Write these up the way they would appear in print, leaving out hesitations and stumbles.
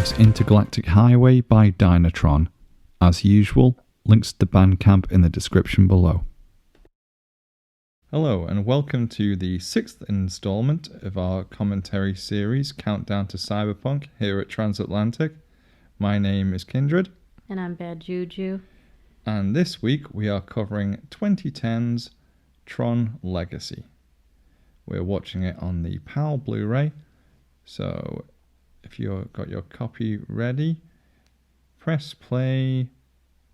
was Intergalactic Highway by Tron. As usual, links to the Bandcamp in the description below. Hello and welcome to the 6th installment of our commentary series Countdown to Cyberpunk here at Transatlantic. My name is Kindred. And I'm Bad Juju. And this week we are covering 2010's Tron Legacy. We're watching it on the PAL Blu-ray, so if you've got your copy ready, press play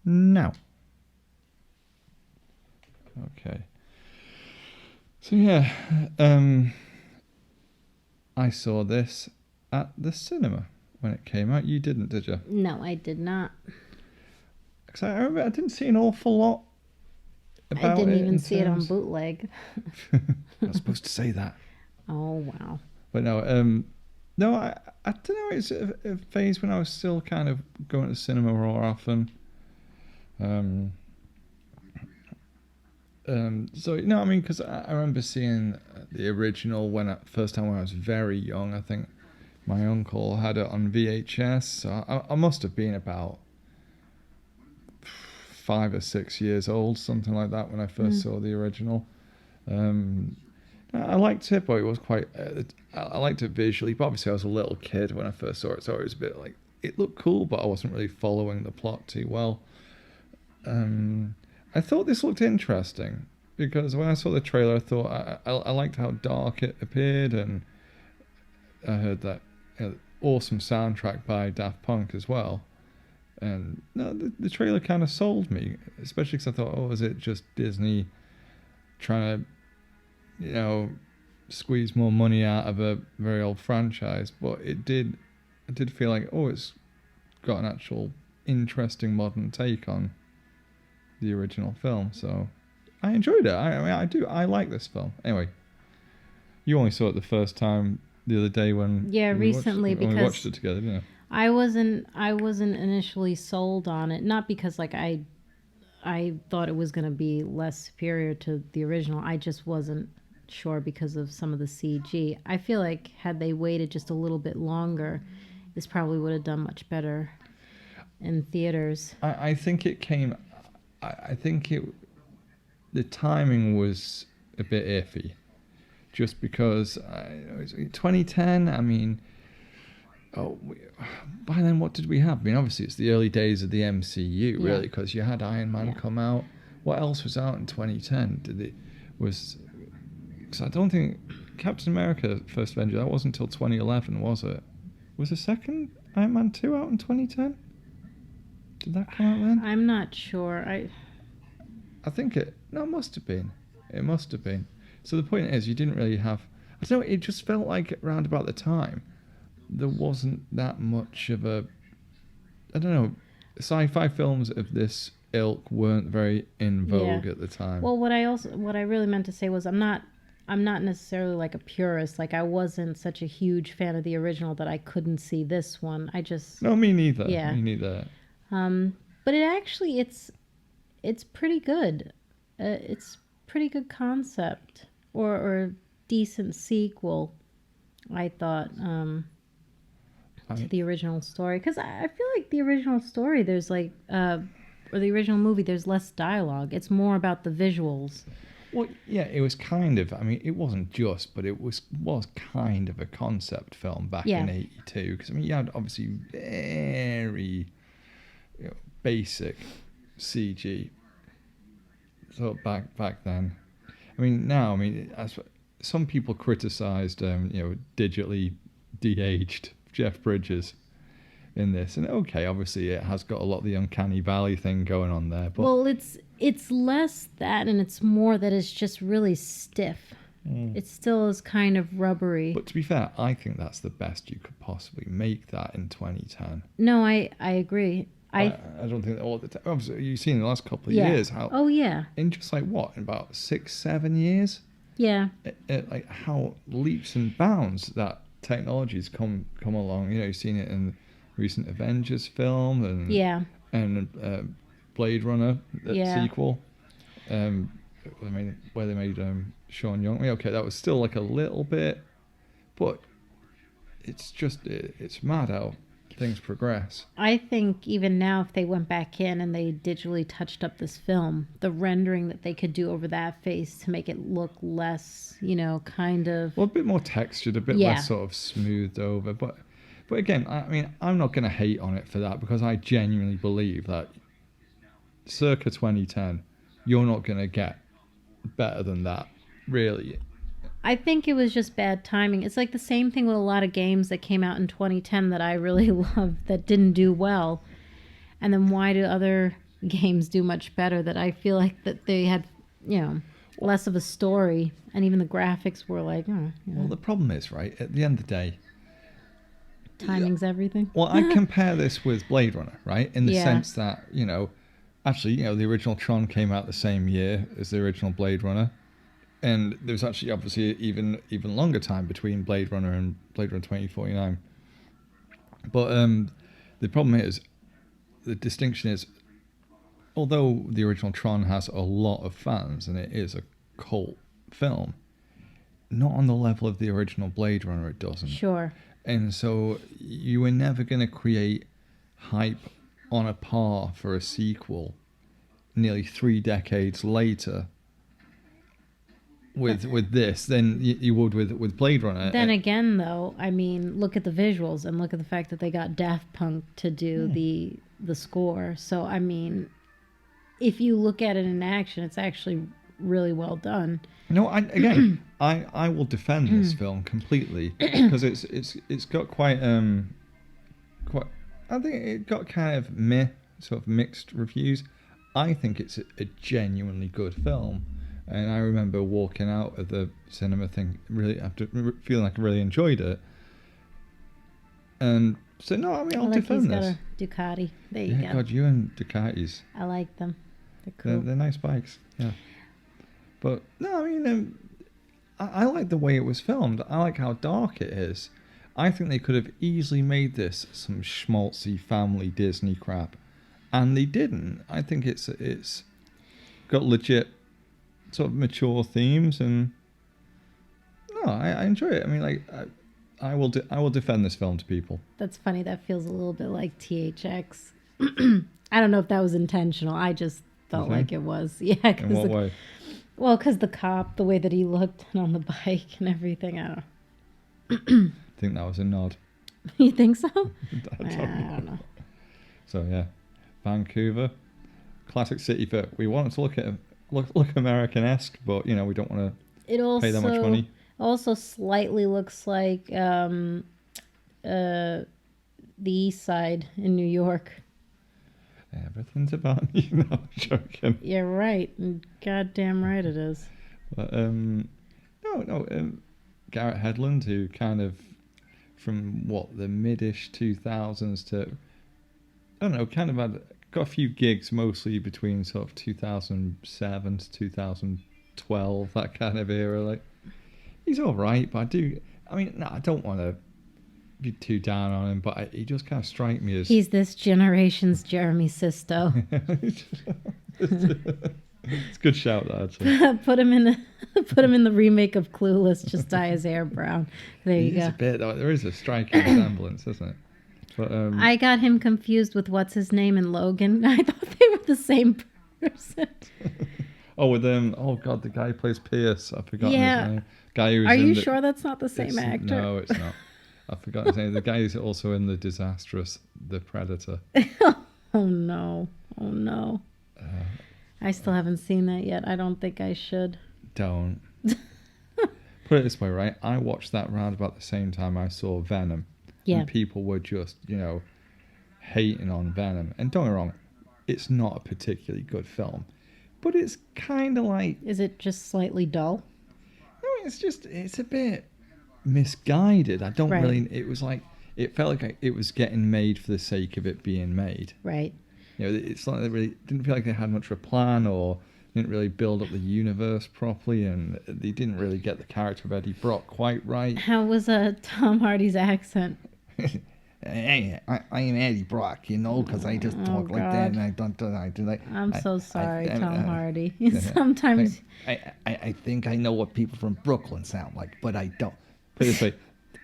now. Okay. So yeah, I saw this at the cinema when it came out. You didn't, did you? No, I did not. Because I remember I didn't see an awful lot about it. I didn't even see it on bootleg. I'm not supposed to say that. Oh, wow. But no, I don't know. It's a phase when I was still kind of going to the cinema more often. So you know, I mean, because I remember seeing the original first time when I was very young. I think my uncle had it on VHS, so I must have been about 5 or 6 years old, something like that, when I first saw the original. I liked it, but it was quite. I liked it visually, but obviously I was a little kid when I first saw it, so it was a bit like it looked cool, but I wasn't really following the plot too well. I thought this looked interesting because when I saw the trailer, I thought I liked how dark it appeared, and I heard that awesome soundtrack by Daft Punk as well. And no, the trailer kind of sold me, especially because I thought, oh, is it just Disney trying to, squeeze more money out of a very old franchise? But it did feel like, oh, it's got an actual interesting modern take on the original film. So I enjoyed it. I like this film. Anyway, you only saw it the first time the other day when recently we watched it together, didn't you? I wasn't initially sold on it, not because like I thought it was going to be less superior to the original. I just wasn't sure because of some of the CG. I feel like had they waited just a little bit longer, this probably would have done much better in theaters. I think it came. The timing was a bit iffy, just because 2010. I mean, by then what did we have? I mean, obviously it's the early days of the MCU, really, because you had Iron Man come out. What else was out in 2010? Because I don't think Captain America: First Avenger, that wasn't until 2011, was it? Was the second Iron Man 2 out in 2010? Did that come out then? I'm not sure. I think it must have been. It must have been. So the point is, you didn't really have. I don't know. It just felt like around about the time there wasn't that much of a. I don't know. Sci-fi films of this ilk weren't very in vogue at the time. Well, what I really meant to say was I'm not necessarily like a purist. Like I wasn't such a huge fan of the original that I couldn't see this one. No, me neither. Yeah. Me neither. But it actually it's pretty good. It's pretty good concept or decent sequel, I thought, to the original story. Because I feel like the original story, there's like, or the original movie, there's less dialogue. It's more about the visuals. Well, yeah, it was kind of. I mean, it wasn't just, but it was kind of a concept film back in '82. Because I mean, you had obviously very basic CG. So back then, I mean, now, I mean, as some people criticised, digitally de-aged Jeff Bridges in this, and okay, obviously it has got a lot of the uncanny valley thing going on there. But well, it's less that, and it's more that it's just really stiff. It still is kind of rubbery. But to be fair, I think that's the best you could possibly make that in 2010. No, I agree. I don't think that all the time. Obviously, you've seen in the last couple of years how. Oh yeah. In just like what, in about 6-7 years. Yeah. Like how leaps and bounds that technology's come along. You've seen it in the recent Avengers film and Blade Runner sequel. Where they made Sean Young. I mean, okay, that was still like a little bit, but it's just it's mad how things progress. I think even now, if they went back in and they digitally touched up this film, the rendering that they could do over that face to make it look less, kind of. Well, a bit more textured, a bit less sort of smoothed over. But again, I mean, I'm not going to hate on it for that, because I genuinely believe that circa 2010, you're not going to get better than that, really. I think it was just bad timing. It's like the same thing with a lot of games that came out in 2010 that I really loved that didn't do well. And then why do other games do much better that I feel like that they had, less of a story, and even the graphics were like, Well, the problem is, right, at the end of the day, timing's everything. Well, I compare this with Blade Runner, right? In the sense that, actually, the original Tron came out the same year as the original Blade Runner. And there was actually obviously even longer time between Blade Runner and Blade Runner 2049. But the problem is, the distinction is, although the original Tron has a lot of fans and it is a cult film, not on the level of the original Blade Runner, it doesn't. Sure. And so you were never going to create hype on a par for a sequel nearly 3 decades later with this than you would with Blade Runner. Then again, though, I mean, look at the visuals and look at the fact that they got Daft Punk to do the score. So, I mean, if you look at it in action, it's actually really well done. No, I will defend this film completely, because it's got quite I think it got kind of sort of mixed reviews. I think it's a genuinely good film. And I remember walking out of the cinema really after feeling like I really enjoyed it. And so, no, I mean, I'll defend this. He's got a Ducati. There you go. God, you and Ducatis. I like them. They're cool. They're nice bikes, yeah. But, no, I mean, I like the way it was filmed. I like how dark it is. I think they could have easily made this some schmaltzy family Disney crap. And they didn't. I think it's got legit sort of mature themes, and no, I enjoy it. I mean, like, I will defend this film to people. That's funny. That feels a little bit like THX. I don't know if that was intentional. I just felt like it was. Yeah. In what way? Well, because the cop, the way that he looked on the bike and everything. I don't I think that was a nod. You think so? I don't know. So yeah, Vancouver, classic city for. We wanted to look American-esque, but we don't want to pay that much money. Also slightly looks like the East Side in New York. Everything's about you. No, I'm joking. You're right. Goddamn right it is. But Garrett Hedlund, who kind of from the mid-ish 2000s to I don't know, kind of got a few gigs mostly between sort of 2007 to 2012, that kind of era. Like, he's all right, but I don't want to be too down on him, but he just kind of strike me as... He's this generation's Jeremy Sisto. It's a good shout, that, actually. Put him in the remake of Clueless, just dye his hair brown. There you go. There is a striking resemblance, isn't it? But, I got him confused with what's his name in Logan. I thought they were the same person. With oh god, the guy who plays Pierce. I've forgotten his name. Guy who's Are you sure that's not the same actor? No, it's not. I forgot his name. The guy who's also in The Disastrous, The Predator. Oh no. I still haven't seen that yet. I don't think I should. Don't. Put it this way, right? I watched that round about the same time I saw Venom. Yeah. And people were just, hating on Venom. And don't get me wrong, it's not a particularly good film. But it's kind of like... Is it just slightly dull? No, it's a bit misguided. I don't really... It was like... It felt like it was getting made for the sake of it being made. Right. It's like they really didn't feel like they had much of a plan, or didn't really build up the universe properly, and they didn't really get the character of Eddie Brock quite right. How was Tom Hardy's accent? Hey, I am Eddie Brock, because I just talk like that, and I don't do like. I'm so sorry, Tom Hardy. Sometimes I think I know what people from Brooklyn sound like, but I don't. Put it this way,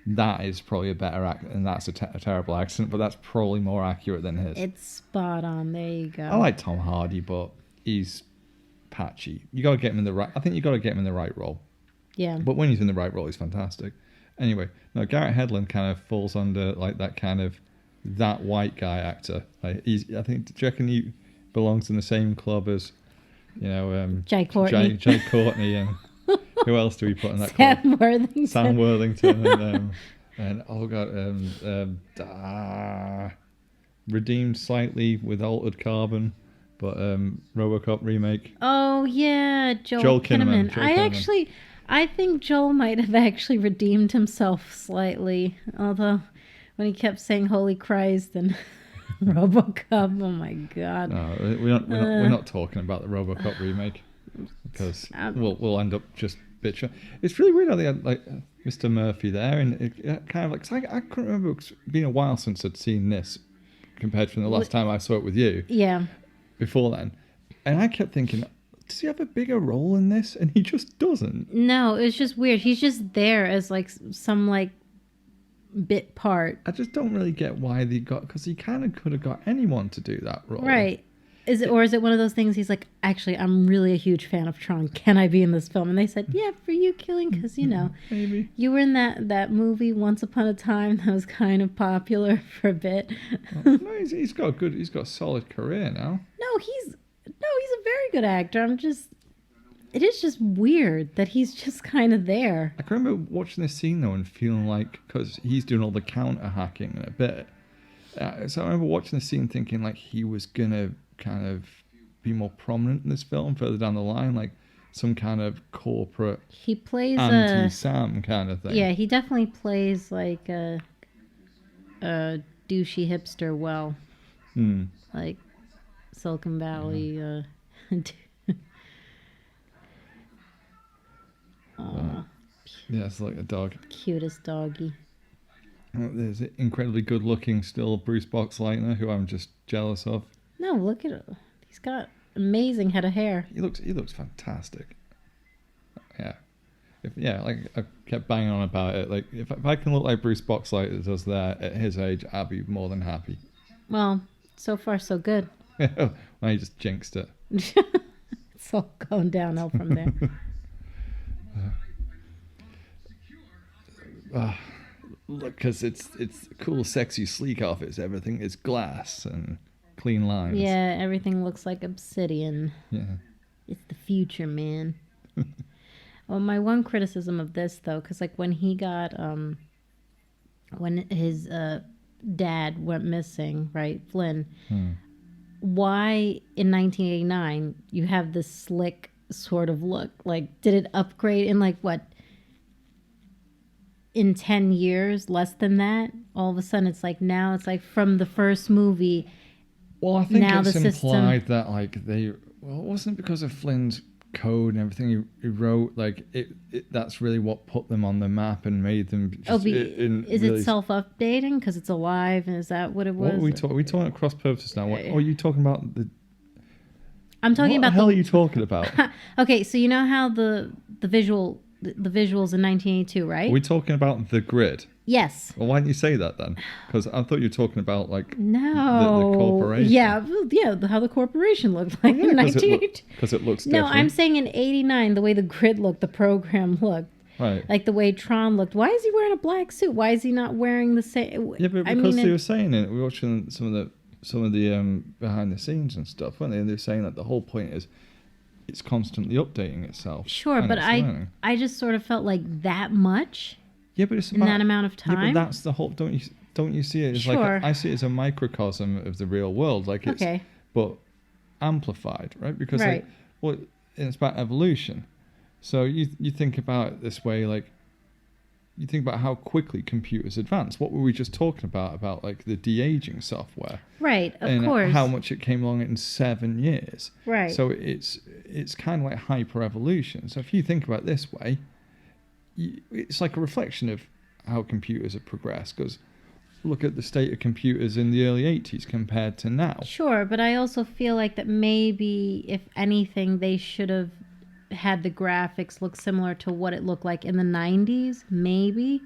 that is probably a better act, and that's a terrible accent, but that's probably more accurate than his. It's spot on. There you go. I like Tom Hardy, but he's patchy. You got to get him in the right. I think you got to get him in the right role. Yeah. But when he's in the right role, he's fantastic. Anyway, no, Garrett Hedlund kind of falls under like that kind of that white guy actor. Like I think, do you reckon he belongs in the same club as, Jai Courtney. Jai Courtney, and who else do we put in that Sam club? Worthington. Sam Worthington and oh god, redeemed slightly with Altered Carbon, but RoboCop remake. Oh yeah, Joel Kinnaman. I think Joel might have actually redeemed himself slightly, although when he kept saying "Holy Christ" and RoboCop, oh my god. No, we're not talking about the RoboCop remake because we'll end up just bitching. It's really weird how they had like Mr. Murphy there, and it kind of like I couldn't remember. It's been a while since I'd seen this compared to the last time I saw it with you. Yeah. Before then, and I kept thinking, does he have a bigger role in this? And he just doesn't. No, it's just weird. He's just there as like some like bit part. I just don't really get why they got, because he kind of could have got anyone to do that role. Right. Is it one of those things he's like, actually, I'm really a huge fan of Tron. Can I be in this film? And they said, yeah, for you, Killing, because, maybe you were in that movie Once Upon a Time that was kind of popular for a bit. No, he's got a solid career now. No, he's a very good actor. It is just weird that he's just kind of there. I can remember watching this scene though and feeling like, because he's doing all the counter hacking in a bit. So I remember watching the scene thinking like he was gonna kind of be more prominent in this film further down the line, like some kind of corporate he plays anti-Sam kind of thing. Yeah, he definitely plays like a douchey hipster well. Like Silicon Valley. Yeah, it's like a dog. Cutest doggy. There's an incredibly good-looking still Bruce Boxleitner, who I'm just jealous of. No, look at it. He's got amazing head of hair. He looks fantastic. Yeah. Like I kept banging on about it. Like if I can look like Bruce Boxleitner does that at his age, I'll be more than happy. Well, so far so good. Well, he just jinxed it. It's all going downhill from there. Look, because it's cool, sexy, sleek office. Everything is glass and clean lines. Yeah, everything looks like obsidian. Yeah. It's the future, man. Well, my one criticism of this, though, because like when he got, when his dad went missing, right, Flynn, why in 1989 you have this slick sort of look? Like, did it upgrade in like what? In 10 years, less than that, all of a sudden it's like now it's like from the first movie. Well, I think now it's implied that like it wasn't because of Flynn's code and everything he wrote, like it that's really what put them on the map and made them just is it self-updating because it's alive, and is that what it was? What are we talking at cross purposes now? What are you talking about? I'm talking about what the hell are you talking about? Okay, so you know how the visuals in 1982, right? Are we talking about the grid? Yes. Well, why didn't you say that then? Because I thought you were talking about like the corporation. Yeah, how the corporation looked like in 1982. Because it looks no, different. I'm saying in 89, the way the grid looked, the program looked. Right. Like the way Tron looked. Why is he wearing a black suit? Why is he not wearing the same? Yeah, but because they were saying it, we were watching some of the behind the scenes and stuff, weren't they? And they were saying that the whole point is it's constantly updating itself. Sure, but I just sort of felt like that much. Yeah, but it's in that amount of time. Yeah, but that's the whole. Don't you see it as sure. like I see it as a microcosm of the real world, like it's but amplified, right? Because like it's about evolution. So you think about it this way, like you think about how quickly computers advance. What were we just talking about like the de-aging software? Right, of and course. How much it came along in 7 years. Right. So it's kind of like hyper evolution. So if you think about it this way, it's like a reflection of how computers have progressed, because look at the state of computers in the early 80s compared to now. Sure, but I also feel like that maybe, if anything, they should have had the graphics look similar to what it looked like in the 90s, maybe.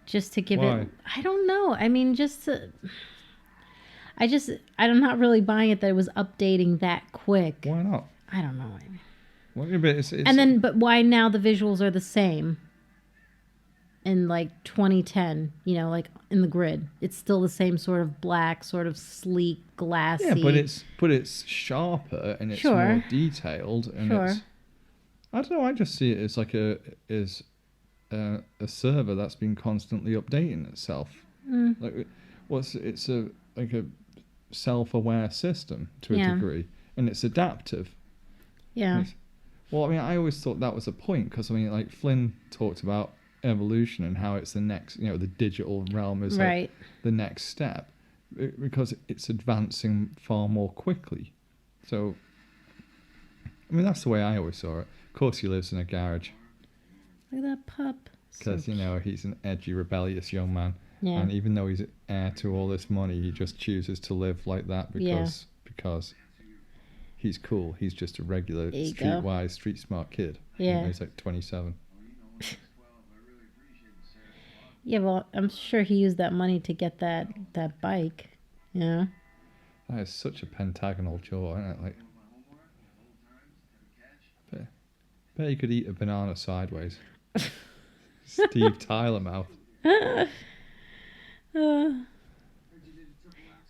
just to give Why? it. I don't know. I mean, I'm not really buying it that it was updating that quick. Why not? I don't know. Well, yeah, but And then, but why now the visuals are the same? In like 2010, like in the grid, it's still the same sort of black, sort of sleek, glassy. yeah, but it's sharper and it's Sure. more detailed and Sure. it's. I don't know. I just see it as like a server that's been constantly updating itself. Like, it's a self-aware system to a degree, and it's adaptive. Yeah. Well, I mean, I always thought that was a point because I mean, like Flynn talked about evolution and how it's the next, the digital realm is Right. like the next step because it's advancing far more quickly. So, I mean, that's the way I always saw it. Of course, he lives in a garage Look at that pup. because he's an edgy, rebellious young man. Yeah. And even though he's heir to all this money, he just chooses to live like that because he's cool. He's just a regular, There you streetwise, street smart kid. Yeah. He's like 27. Yeah, well, I'm sure he used that money to get that bike. Yeah. That is such a pentagonal jaw, isn't it? Like, bet he could eat a banana sideways. Steve Tyler mouth. Or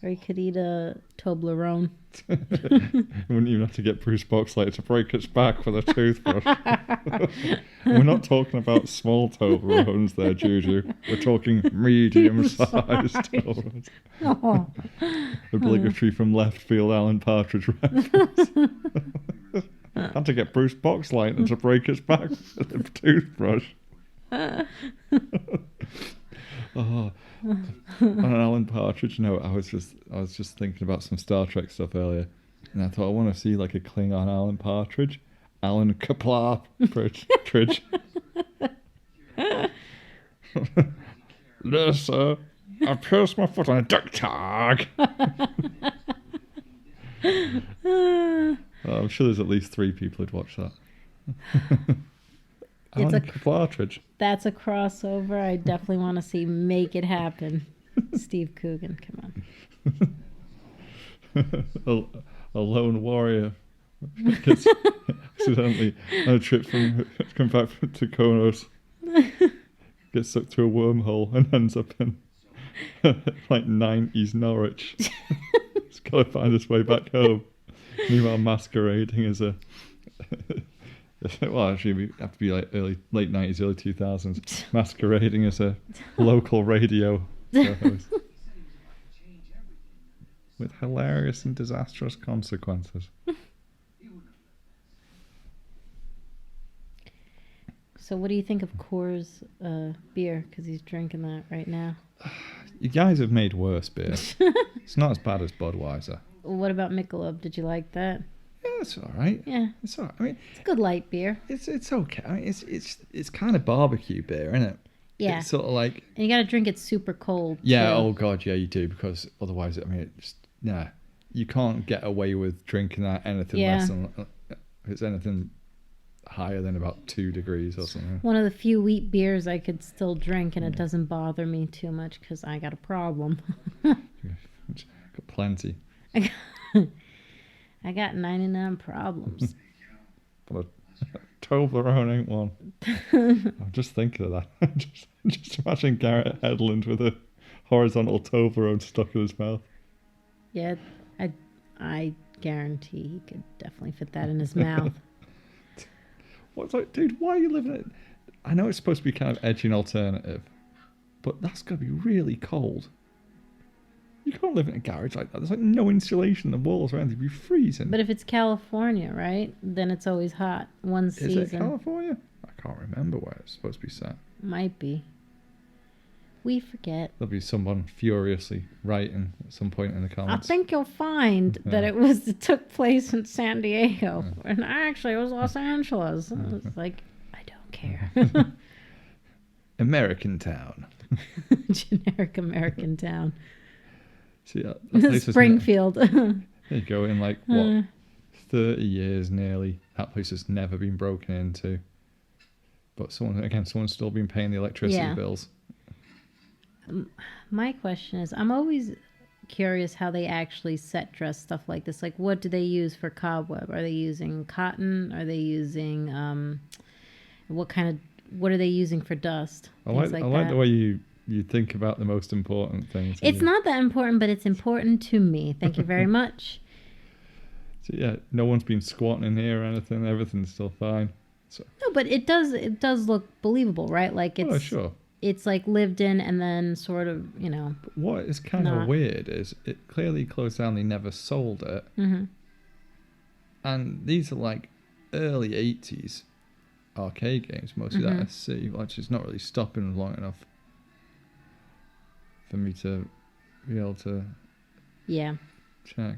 he could eat a Toblerone. Wouldn't even have to get Bruce Boxlight to break its back with a toothbrush. We're not talking about small Toblerones there, Juju. We're talking medium-sized Toblerones. Oh. Obligatory from left field Alan Partridge reference. Had to get Bruce Boxlight to break its back with a toothbrush. Oh. On an Alan Partridge note, I was just thinking about some Star Trek stuff earlier, and I thought I want to see like a Klingon Alan Partridge, Alan Kaplarpridge. There, sir, I pierced my foot on a duck tag. I'm sure there's at least 3 people who'd watch that. Alan Kaplarpridge. That's a crossover I definitely want to see. Make it happen. Steve Coogan, come on. a lone warrior gets accidentally on a trip come back to Konos, gets sucked through a wormhole and ends up in like 90s Norwich. He's got to find his way back home. Meanwhile, masquerading as a well, actually, we have to be like late 90s, early 2000s, masquerading as a local radio host. With hilarious and disastrous consequences. So what do you think of Coors beer? Because he's drinking that right now. You guys have made worse beer. It's not as bad as Budweiser. What about Michelob? Did you like that? Yeah, it's all right. Yeah, it's all right. I mean, it's a good light beer. It's okay. I mean, it's kind of barbecue beer, isn't it? Yeah. It's sort of like. And you got to drink it super cold. Yeah. too. Oh God. Yeah, you do, because otherwise, I mean, you can't get away with drinking that anything less than if it's anything higher than about 2 degrees or something. One of the few wheat beers I could still drink, and it doesn't bother me too much because I got a problem. Got plenty. I got 99 problems. But a Toblerone ain't one. I'm just thinking of that. just imagine Garrett Hedlund with a horizontal Toblerone stuck in his mouth. Yeah, I guarantee he could definitely fit that in his mouth. What's like, dude? Why are you living it? I know it's supposed to be kind of edgy and alternative, but that's gonna be really cold. You can't live in a garage like that. There's like no insulation in the walls or anything. You'd be freezing. But if it's California, right? Then it's always hot. One season. Is it California? I can't remember where it's supposed to be set. Might be. We forget. There'll be someone furiously writing at some point in the comments. I think you'll find that it took place in San Diego. And actually it was Los Angeles. I was like, I don't care. American town. Generic American town. See, that Springfield. There you go, in like, what, 30 years nearly. That place has never been broken into. But someone's still been paying the electricity bills. My question is, I'm always curious how they actually set dress stuff like this. Like, what do they use for cobweb? Are they using cotton? Are they using what are they using for dust? I Things like like the that. way you think about the most important things. It's not that important, but it's important to me. Thank you very much. So yeah, no one's been squatting in here or anything. Everything's still fine. So, No, but it does look believable, right? Like oh sure. it's like lived in and then sort of, But what is kind of not. weird is it clearly closed down. They never sold it, Mhm. and these are like early '80s arcade games. Mostly that I see, which is not really stopping long enough for me to be able to Yeah. check.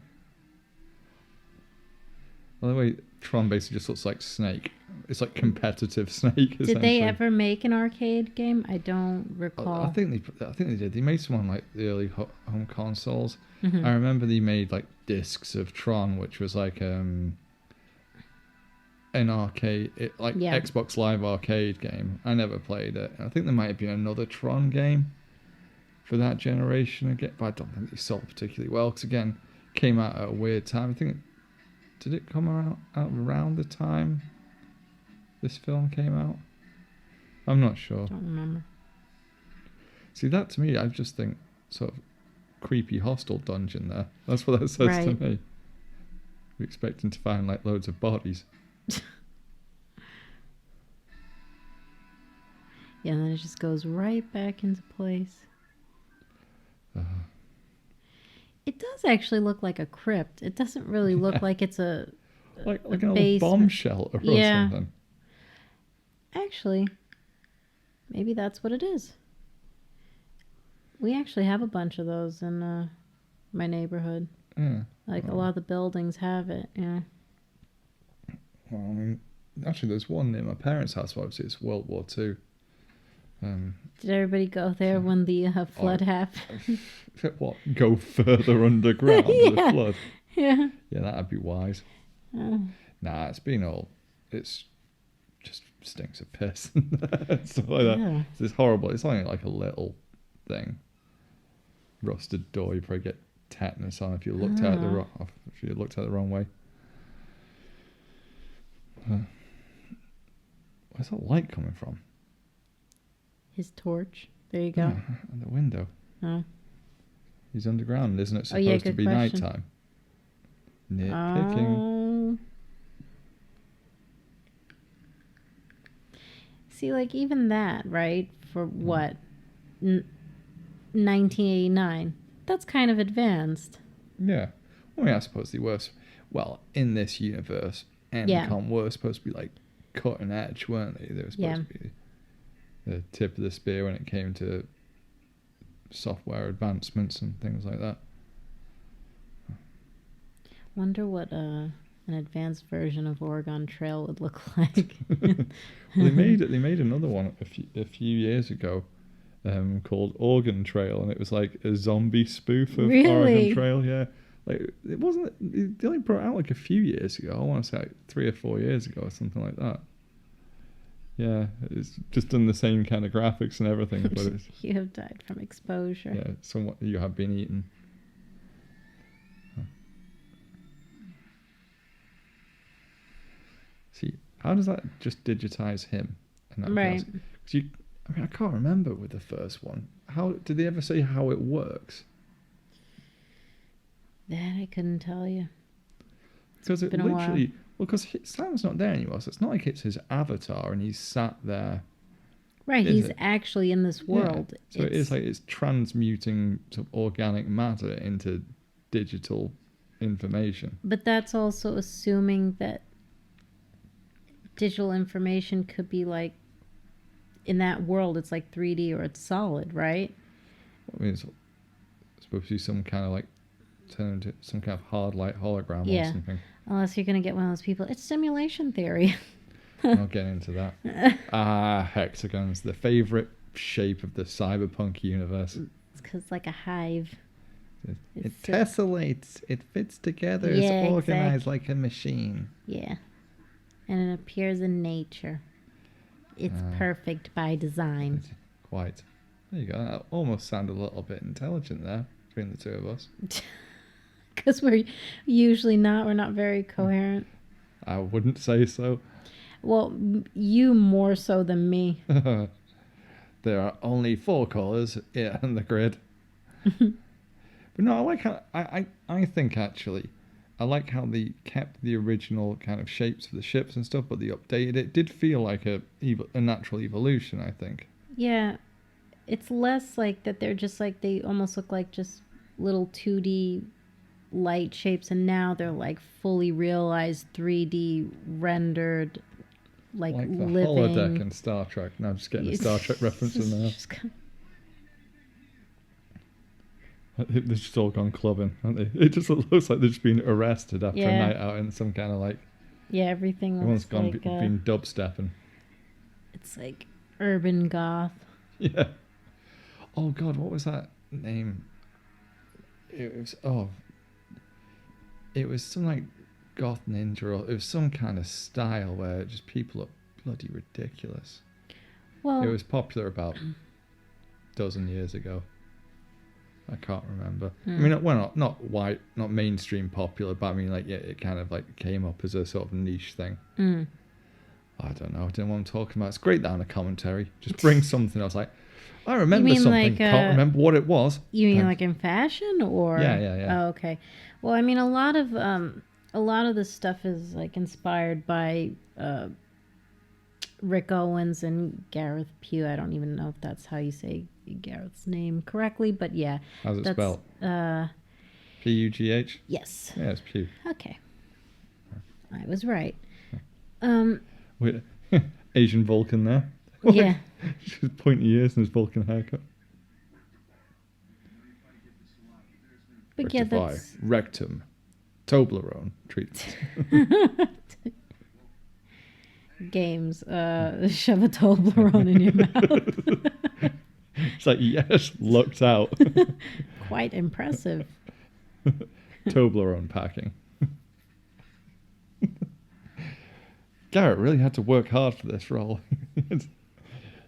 By the way, Tron basically just looks like Snake. It's like competitive Snake. Did they ever make an arcade game? I don't recall. I think they did. They made some on like the early home consoles. Mhm. I remember they made like discs of Tron, which was like an arcade, Yeah. Xbox Live arcade game. I never played it. I think there might have been another Tron game for that generation again, but I don't think they sold particularly well because again, came out at a weird time. I think did it come out around the time this film came out? I'm not sure. Don't remember. See, that to me, I just think sort of creepy hostel dungeon there. That's what that says to Right. me. We're expecting to find like loads of bodies. Yeah, and then it just goes right back into place. It does actually look like a crypt. It doesn't really look like it's a like a an old basement. bomb shelter or Yeah. something. Actually, maybe that's what it is. We actually have a bunch of those in my neighborhood. Yeah. Like a lot of the buildings have it. Yeah. Well, I mean, actually, there's one near my parents' house. Obviously, it's World War II. Did everybody go there when the flood happened? What? Go further underground with the Yeah. flood? Yeah. Yeah, that'd be wise. Nah, it's been all. It's just stinks of piss and stuff like that. Yeah. It's horrible. It's only like a little thing. Rusted door. You probably get tetanus on if you looked at it the wrong way. Where's that light coming from? His torch. There you go. At the window. Oh. He's underground, isn't it supposed yeah, to good be question. nighttime? Nitpicking. Oh. See, like even that, right? For what? 1989. That's kind of advanced. Yeah. I mean, I suppose they were. Well, in this universe, Encom were supposed to be like cutting edge, weren't they? They were supposed to be the tip of the spear when it came to software advancements and things like that. Wonder what an advanced version of Oregon Trail would look like. Well, they made another one a few years ago, called Oregon Trail, and it was like a zombie spoof of Really? Oregon Trail. Yeah, like it wasn't. They only brought it out like a few years ago. I want to say like 3 or 4 years ago or something like that. Yeah, it's just done the same kind of graphics and everything, but it's You have died from exposure. yeah, somewhat you have been eaten. See, how does that just digitize him? And that Right. Because I can't remember with the first one. How did they ever say how it works? That I couldn't tell you. Because it been a while. literally, because Sam's not there anymore, so it's not like it's his avatar and he's sat there. Right, Is he's it? actually in this world. Yeah. So it is like it's transmuting sort of organic matter into digital information. But that's also assuming that digital information could be like, in that world, it's like 3D or it's solid, right? I mean, it's supposed to be some kind of like turn into some kind of hard light hologram Yeah. or something. Unless you're going to get one of those people. It's simulation theory. I'll get into that. Hexagons, the favourite shape of the cyberpunk universe. It's because it's like a hive. It It's tessellates. It fits together. Yeah, It's organized exactly. like a machine. Yeah. And it appears in nature. It's Ah. perfect by design. Quite. There you go. That almost sounded a little bit intelligent there between the two of us. Because we're not very coherent. I wouldn't say so. Well, you more so than me. There are only 4 colours on the grid. But no, I like how I think actually I like how they kept the original kind of shapes of the ships and stuff, but they updated it. It did feel like a natural evolution, I think. Yeah, it's less like that. They're just like they almost look like just little 2D light shapes, and now they're like fully realized 3D rendered, like the living. holodeck in Star Trek. Now I'm just getting a Star Trek reference in there. They've just all gone clubbing, haven't they? It just looks like they've just been arrested after a night out in some kind of like... Yeah, everything everyone's looks gone like... been dubstepping. It's like urban goth. Yeah. Oh, God, what was that name? It was some like goth ninja, or it was some kind of style where just people look bloody ridiculous. Well... It was popular about a dozen years ago. I can't remember. I mean, well, not white, not mainstream popular, but I mean, like, yeah, it kind of like came up as a sort of niche thing. I don't know. I don't know what I'm talking about. It's great that on a commentary. Just bring something else. Like, I remember something. Like, can't remember what it was. You mean like in fashion, or? Yeah. Oh, okay. Well, I mean, a lot of this stuff is like inspired by Rick Owens and Gareth Pugh. I don't even know if that's how you say Gareth's name correctly, but yeah. How's it spelled? P-U-G-H? Yes. Yeah, it's Pugh. Okay. I was right. Wait, Asian Vulcan there. Yeah. She's pointy ears and his Vulcan haircut. But Rectify. yeah, that's... Rectum. Toblerone treatment. Games. Shove a Toblerone in your mouth. It's like, yes, looked out. Quite impressive. Toblerone packing. Garrett really had to work hard for this role.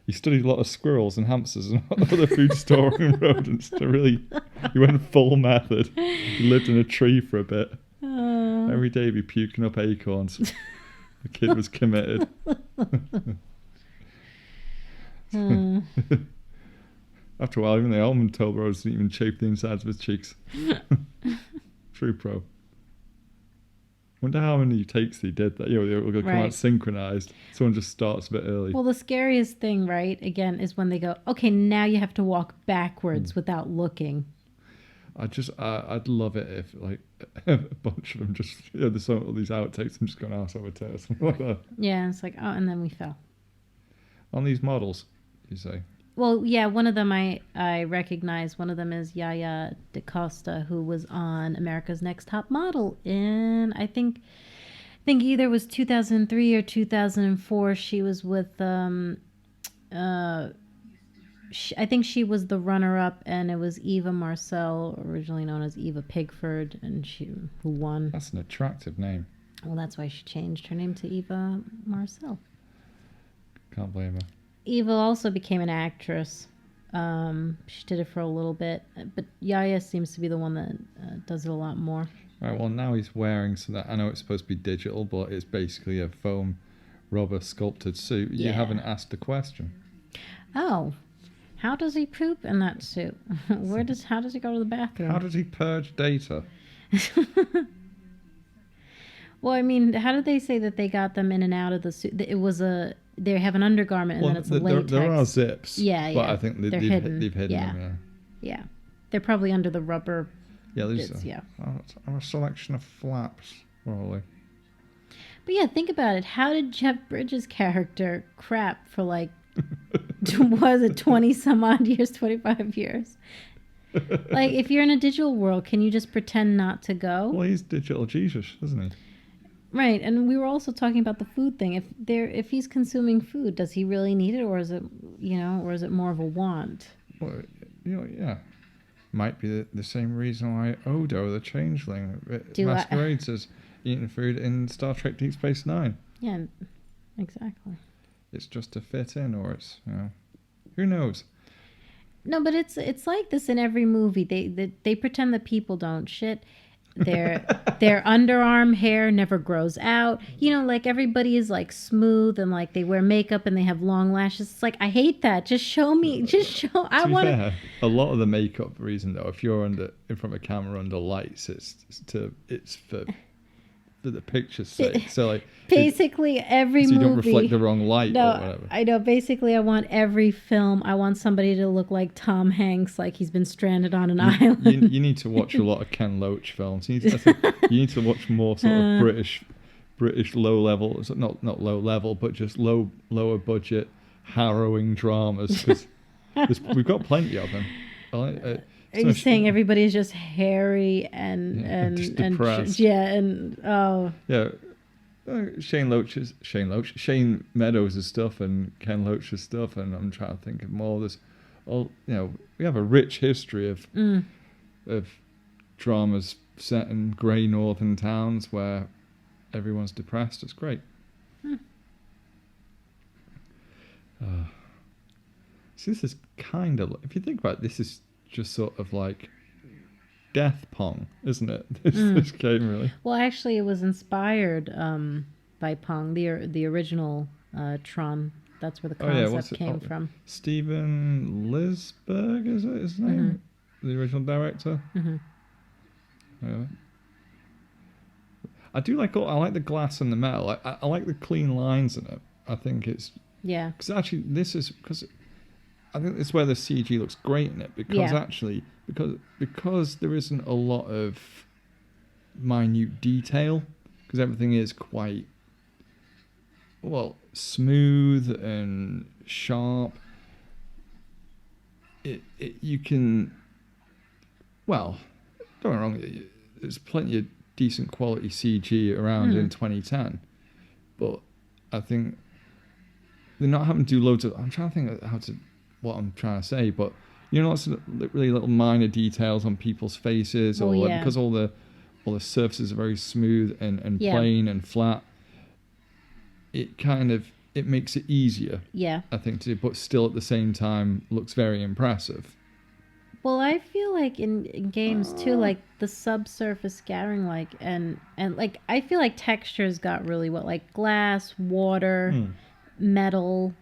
He studied a lot of squirrels and hamsters and other food storing rodents to really... He went full method. He lived in a tree for a bit. Every day he'd be puking up acorns. The kid was committed. After a while, even the almond Toblerones didn't even chafe the insides of his cheeks. True pro. Wonder how many takes he did that. You know, they were going to come out synchronized. Someone just starts a bit early. Well, the scariest thing, right, again, is when they go, okay, now you have to walk backwards without looking. I'd love it if, like, a bunch of them just, you know, there's all these outtakes and just going ass over tear, something like that. Yeah, it's like, oh, and then we fell. On these models, you say? Well, yeah, one of them I recognize. One of them is Yaya DaCosta, who was on America's Next Top Model in, I think either was 2003 or 2004. She was with, I think she was the runner-up, and it was Eva Marcel, originally known as Eva Pigford, and who won. That's an attractive name. Well, that's why she changed her name to Eva Marcel. Can't blame her. Eva also became an actress. She did it for a little bit, but Yaya seems to be the one that does it a lot more. Right, well, now he's wearing something. I know it's supposed to be digital, but it's basically a foam rubber sculpted suit. Yeah. You haven't asked a question. Oh, how does he poop in that suit? How does he go to the bathroom? How does he purge data? Well, I mean, how did they say that they got them in and out of the suit? They have an undergarment, and then it's a latex. There are zips. Yeah. But I think they've hidden them. Yeah. They're probably under the rubber. Yeah, there's a selection of flaps, probably. But yeah, think about it. How did Jeff Bridges' character crap for like, was it 20 some odd years, 25 years? Like, if you're in a digital world, can you just pretend not to go? Well, he's digital Jesus, isn't he? Right, and we were also talking about the food thing. If he's consuming food, does he really need it, or is it more of a want? Well, yeah. Might be the same reason why Odo, the changeling, masquerades as eating food in Star Trek Deep Space Nine. Yeah, exactly. It's just to fit in, or it's, who knows? No, but it's like this in every movie. They pretend that people don't shit. Their underarm hair never grows out. You know, like everybody is like smooth and like they wear makeup and they have long lashes. It's like I hate that. Just show me. Just show. I To be want to. fair, a lot of the makeup reason though, if you're in front of a camera under lights, it's for the picture's sake. So like Basically, every so you movie. don't reflect the wrong light No, or whatever. I know. Basically, I want every film. I want somebody to look like Tom Hanks, like he's been stranded on an island. You need to watch a lot of Ken Loach films. You need to watch more sort of British low level, not low level, but just lower budget, harrowing dramas because we've got plenty of them. Are you saying everybody is just hairy and just depressed? Yeah. Shane Meadows' stuff and Ken Loach's stuff, and I'm trying to think of more. We have a rich history of dramas set in grey northern towns where everyone's depressed. It's great. So this is kind of, if you think about it, this is just sort of like Death Pong, isn't it? This game, really. Well, actually, it was inspired by Pong, the original Tron. That's where the concept came from. Steven Lisberg, is it his name? The original director. Yeah. I like the glass and the metal. I like the clean lines in it. I think it's because actually because I think it's where the CG looks great in it because there isn't a lot of minute detail because everything is quite smooth and sharp. You can don't get me wrong, there's plenty of decent quality CG around in 2010, but I think they're not having to do loads of. I'm trying to think of what I'm trying to say, but lots of really little minor details on people's faces, because all the surfaces are very smooth and plain and flat. It makes it easier. Yeah, I think to, but still at the same time looks very impressive. Well, I feel like in games too, like the subsurface scattering, and like I feel like textures got really like glass, water, metal.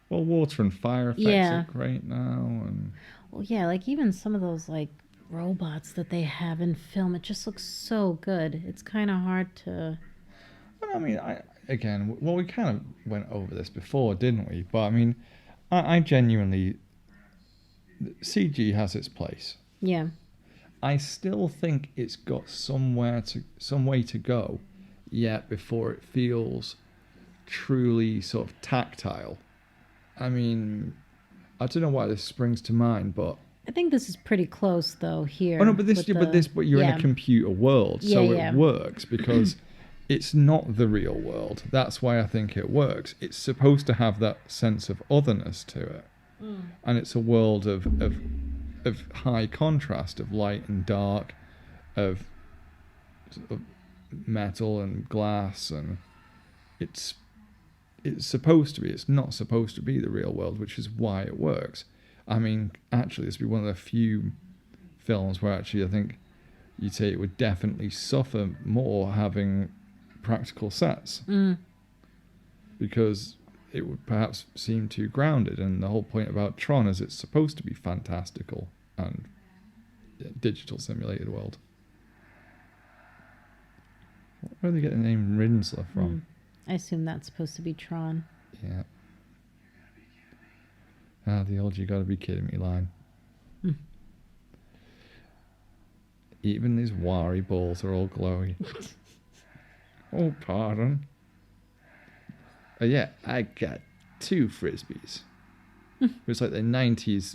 Well, water and fire effects are great now, and like even some of those like robots that they have in film, it just looks so good. It's kind of hard to. Well, I mean, we kind of went over this before, didn't we? But I mean, I genuinely. CG has its place. Yeah. I still think it's got some way to go yet before it feels truly sort of tactile. I mean, I don't know why this springs to mind, but I think this is pretty close though here. Oh no, but you're in a computer world, so it works because it's not the real world. That's why I think it works. It's supposed to have that sense of otherness to it. And it's a world of high contrast, of light and dark, of metal and glass, and it's supposed to be. It's not supposed to be the real world, which is why it works. I mean, actually, this would be one of the few films where actually I think you'd say it would definitely suffer more having practical sets. Because it would perhaps seem too grounded, and the whole point about Tron is it's supposed to be fantastical and digital simulated world. Where do they get the name Rinsler from? I assume that's supposed to be Tron. Yeah. The old "you gotta be kidding me" line. Even these wiry balls are all glowy. Oh, pardon. Yeah, I got 2 frisbees. It was like the 90s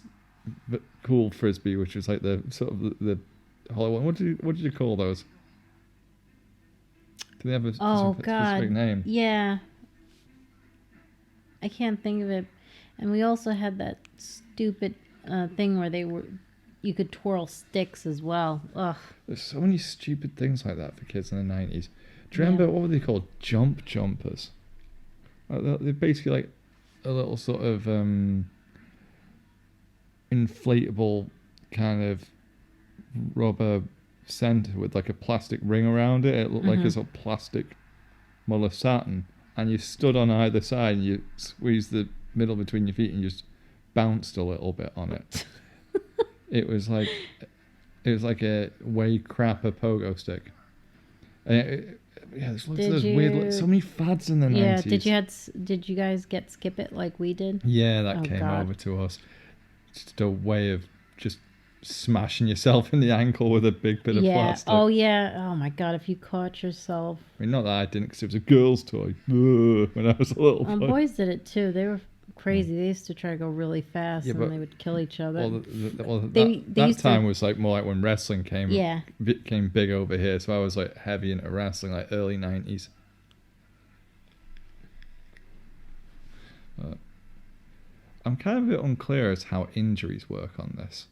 cool frisbee, which was like the sort of the Hollywood. What did you call those? Do they have a specific name? Yeah. I can't think of it. And we also had that stupid thing where you could twirl sticks as well. Ugh. There's so many stupid things like that for kids in the 90s. Do you remember what were they called? Jump jumpers. They're basically like a little sort of inflatable kind of rubber center with like a plastic ring around it. It looked like a sort of plastic model of Saturn, and you stood on either side and you squeezed the middle between your feet and you just bounced a little bit on it. It was like a way crapper pogo stick. And there's lots of those weird, so many fads in the 90s. Yeah, did you guys get Skip It like we did? Yeah, that came over to us. Just a way of just smashing yourself in the ankle with a big bit of plastic. Oh, yeah. Oh, my God, if you caught yourself. I mean, not that I didn't, because it was a girl's toy when I was a little boy. Boys did it, too. They were crazy. They used to try to go really fast, and they would kill each other. That time was like more like when wrestling came big over here, so I was like heavy into wrestling, like early 90s. I'm kind of a bit unclear as how injuries work on this.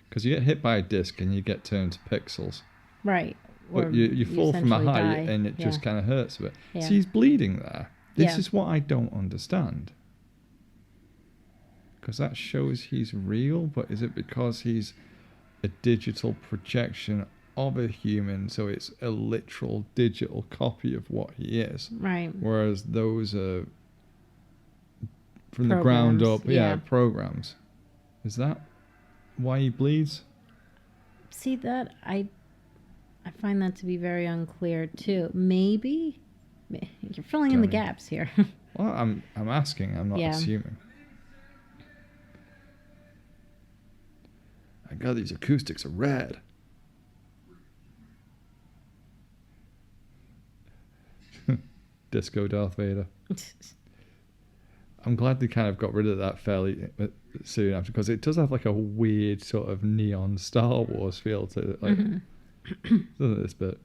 Because you get hit by a disc and you get turned to pixels. Right. But you fall from a height and it just kind of hurts a bit. Yeah. So he's bleeding there. This is what I don't understand. Because that shows he's real, but is it because he's a digital projection of a human, so it's a literal digital copy of what he is? Right. Whereas those are from the ground up, programs. Is that why he bleeds? See, that I find that to be very unclear too. Maybe you're filling in the gaps here. Well, I'm asking. I'm not assuming. My God, these acoustics are rad. Disco Darth Vader. I'm glad they kind of got rid of that fairly soon after, because it does have like a weird sort of neon Star Wars feel to it, like, doesn't it, this bit?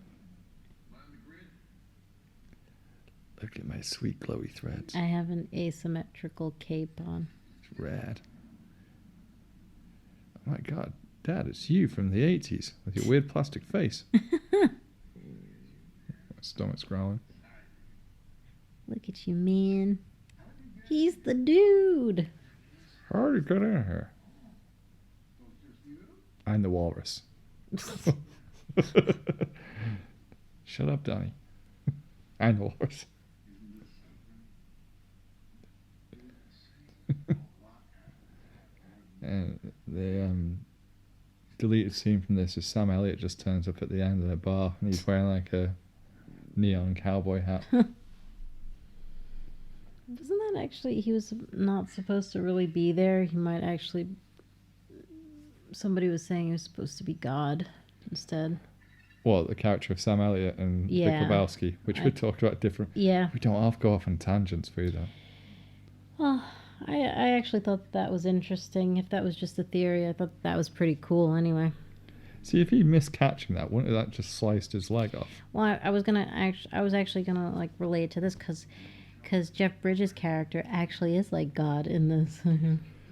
Look at my sweet glowy threads. I have an asymmetrical cape on. It's rad. Oh my God, Dad, it's you from the 80s with your weird plastic face. My stomach's growling. Look at you, man. He's the dude. How did you get in here? I'm the walrus. Shut up, Donnie. I'm the walrus. And the deleted scene from this is Sam Elliott just turns up at the end of the bar and he's wearing like a neon cowboy hat. Wasn't that actually, he was not supposed to really be there? He might actually, somebody was saying he was supposed to be God instead. Well, the character of Sam Elliott and Big Lebowski, which we talked about different. Yeah. We don't have to go off on tangents for you, though. Well, I actually thought that was interesting. If that was just a theory, I thought that was pretty cool anyway. See, if he missed catching that, wouldn't that just sliced his leg off? Well, I was actually gonna like relate to this because Jeff Bridges' character actually is like God in this.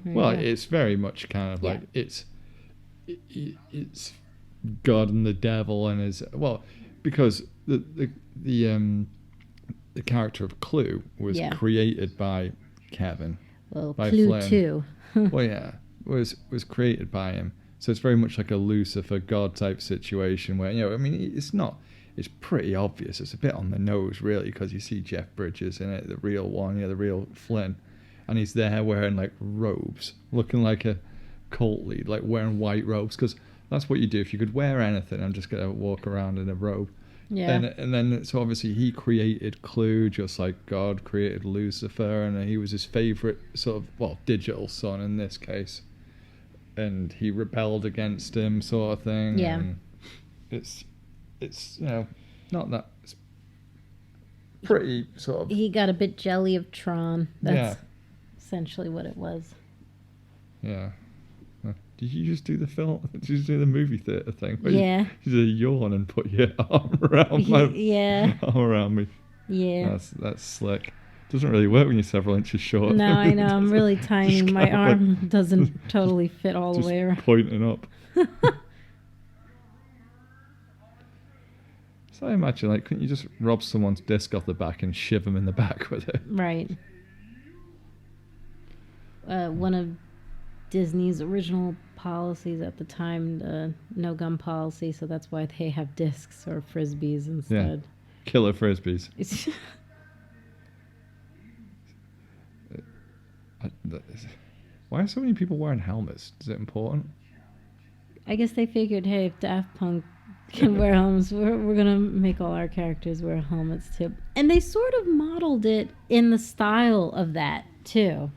Well, it's very much kind of like it's God and the devil and his, well, because the character of Clue was created by Kevin. Well, by Clue Flynn. too. Well, yeah, was created by him. So it's very much like a Lucifer God type situation where, I mean, it's pretty obvious. It's a bit on the nose, really, because you see Jeff Bridges in it, the real one, the real Flynn. And he's there wearing, like, robes, looking like a cult lead, like wearing white robes, because that's what you do. If you could wear anything, I'm just going to walk around in a robe. Yeah. And then, so obviously he created Clue, just like God created Lucifer, and he was his favourite sort of, well, digital son in this case. And he rebelled against him, sort of thing. Yeah. And it's not that. It's pretty sort of. He got a bit jelly of Tron. That's essentially what it was. Yeah. Did you just do the film? Did you just do the movie theatre thing? Yeah. You did a yawn and put your arm around my arm around me. Yeah. That's slick. Doesn't really work when you're several inches short. No, I know. I'm really tiny. My arm doesn't totally fit all the way around. Pointing up. So I imagine, like, couldn't you just rob someone's disc off the back and shiv them in the back with it? Right. One of Disney's original policies at the time, the no gun policy, so that's why they have discs or frisbees instead. Killer frisbees. Why are so many people wearing helmets? Is it important? I guess they figured, hey, if Daft Punk can wear helmets, we're going to make all our characters wear helmets too. And they sort of modeled it in the style of that too.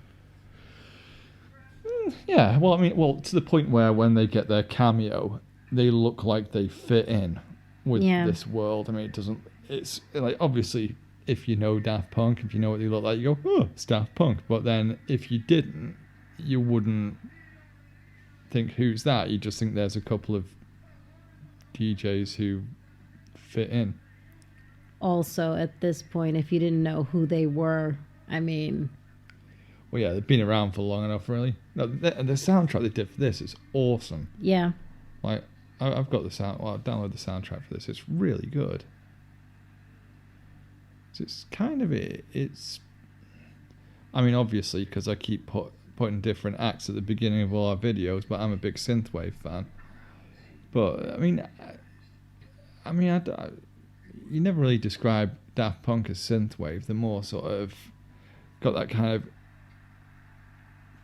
Yeah, well, to the point where when they get their cameo, they look like they fit in with this world. I mean, it's like, obviously, if you know Daft Punk, if you know what they look like, you go, oh, it's Daft Punk. But then if you didn't, you wouldn't think, who's that? You just think there's a couple of DJs who fit in. Also, at this point, if you didn't know who they were, I mean... Well, yeah, they've been around for long enough, really. No, the soundtrack they did for this is awesome. Yeah. Like, I've got the I've downloaded the soundtrack for this. It's really good. So it's kind of it's... I mean, obviously, because I keep putting different acts at the beginning of all our videos, but I'm a big synthwave fan. But, I mean, you never really describe Daft Punk as synthwave. They're more sort of got that kind of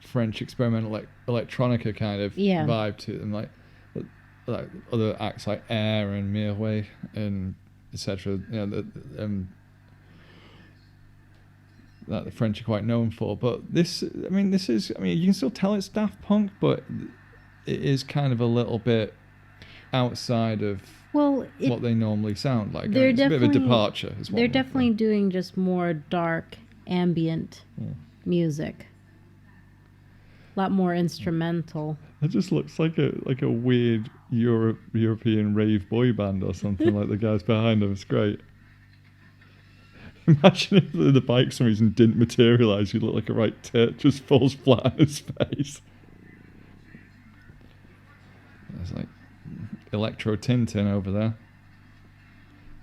French experimental electronica kind of vibe to them, like other acts like Air and Mirway and etc. You know, that the French are quite known for. But this is, you can still tell it's Daft Punk, but it is kind of a little bit outside of what they normally sound like. It's a bit of a departure. They're definitely doing just more dark ambient music. A lot more instrumental. It just looks like a weird European rave boy band or something. Like the guys behind them. It's great. Imagine if the bike for some reason didn't materialise. You look like a right tit, just falls flat on his face. There's like Electro Tintin over there.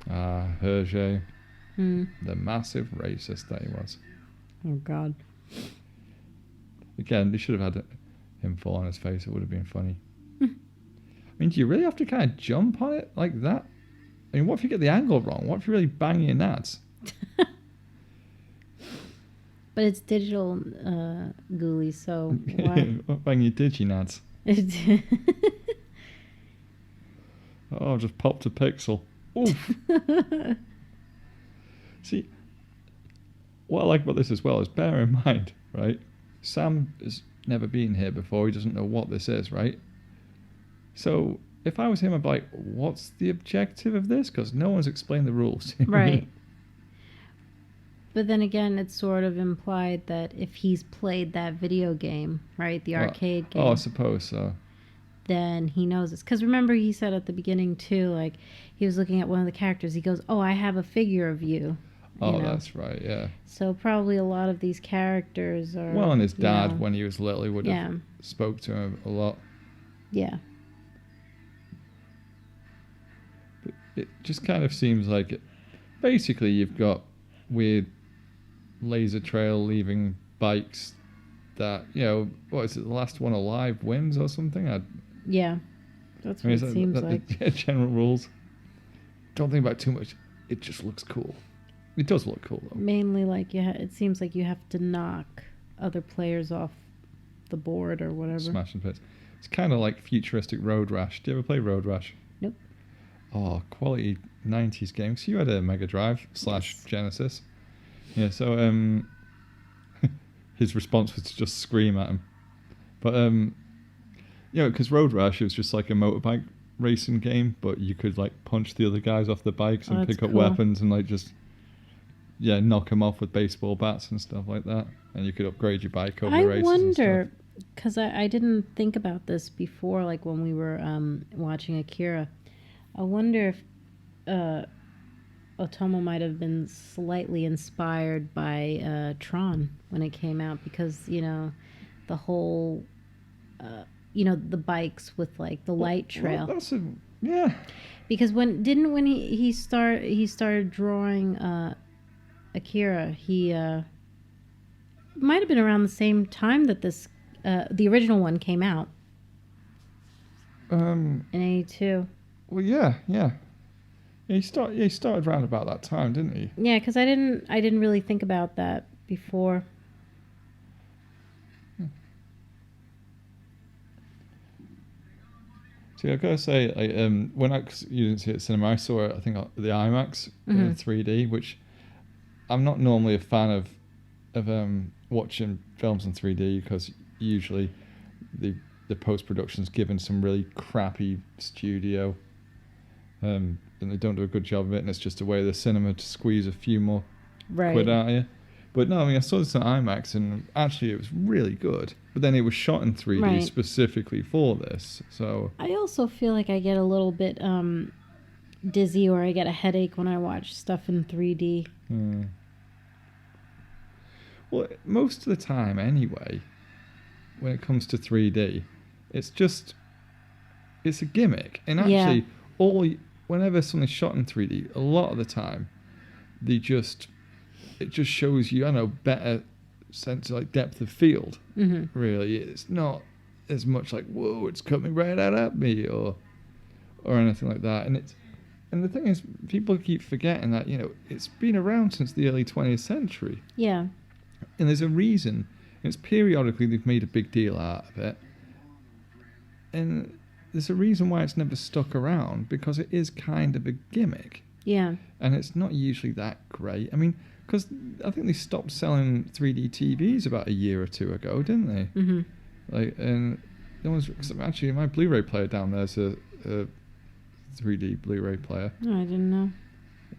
Hergé. The massive racist that he was. Oh, God. Again, they should have had him fall on his face. It would have been funny. I mean, do you really have to kind of jump on it like that? I mean, what if you get the angle wrong? What if you really bang your nads? But it's digital, Ghoulie, so why? Bang your digi-nads. Oh, just popped a pixel. Oof. See, what I like about this as well is, bear in mind, right? Sam has never been here before. He doesn't know what this is, right? So if I was him, I'd be like, what's the objective of this? Because no one's explained the rules. Right. But then again, it's sort of implied that if he's played that video game, right, the arcade game. Oh, I suppose so. Then he knows this. Because remember, he said at the beginning, too, like, he was looking at one of the characters. He goes, oh, I have a figure of you. Oh, that's right, yeah. So probably a lot of these characters are... Well, and his dad, when he was little, he would have spoke to him a lot. Yeah. But it just kind of seems like basically you've got weird laser trail leaving bikes that, what is it, the last one alive wins or something? Yeah, that's what it seems like. General rules. Don't think about it too much. It just looks cool. It does look cool, though. Mainly, like, it seems like you have to knock other players off the board or whatever. Smashing pits. It's kind of like futuristic Road Rash. Do you ever play Road Rash? Nope. Oh, quality 90s game. So you had a Mega Drive / Genesis. Yeah, so his response was to just scream at him. But, because Road Rash was just like a motorbike racing game, but you could, like, punch the other guys off the bikes and pick up weapons and, like, just... knock them off with baseball bats and stuff like that. And you could upgrade your bike over races. I wonder, because I didn't think about this before, like when we were watching Akira. I wonder if Otomo might have been slightly inspired by Tron when it came out, because, the whole, the bikes with, like, the light trail. Yeah. Because when he started drawing... Akira, he might have been around the same time that this The original one came out In in '82. Well, yeah. He started around about that time, didn't he? Yeah, because I didn't really think about that before. See, I gotta say, like, cause you didn't see it at cinema, I saw it, I think, at the IMAX in 3D, which I'm not normally a fan of watching films in 3D because usually the post production's given some really crappy studio, and they don't do a good job of it, and it's just a way of the cinema to squeeze a few more quid out of you. But no, I mean, I saw this at IMAX, and actually it was really good. But then it was shot in 3D specifically for this, so... I also feel like I get a little bit dizzy, or I get a headache when I watch stuff in 3D. Well, most of the time anyway, when it comes to 3D, it's a gimmick. And actually, whenever something's shot in 3D, a lot of the time, it just shows you, I don't know, better sense of like depth of field. Really, it's not as much like, whoa, it's coming right out at me or anything like that. And the thing is, people keep forgetting that, you know, it's been around since the early 20th century. Yeah. And there's a reason. It's periodically they've made a big deal out of it. And there's a reason why it's never stuck around, because it is kind of a gimmick. Yeah. And it's not usually that great. I mean, because I think they stopped selling 3D TVs about a year or two ago, didn't they? Like, and no one's actually, my Blu-ray player down there's a 3D Blu-ray player. Oh, I didn't know.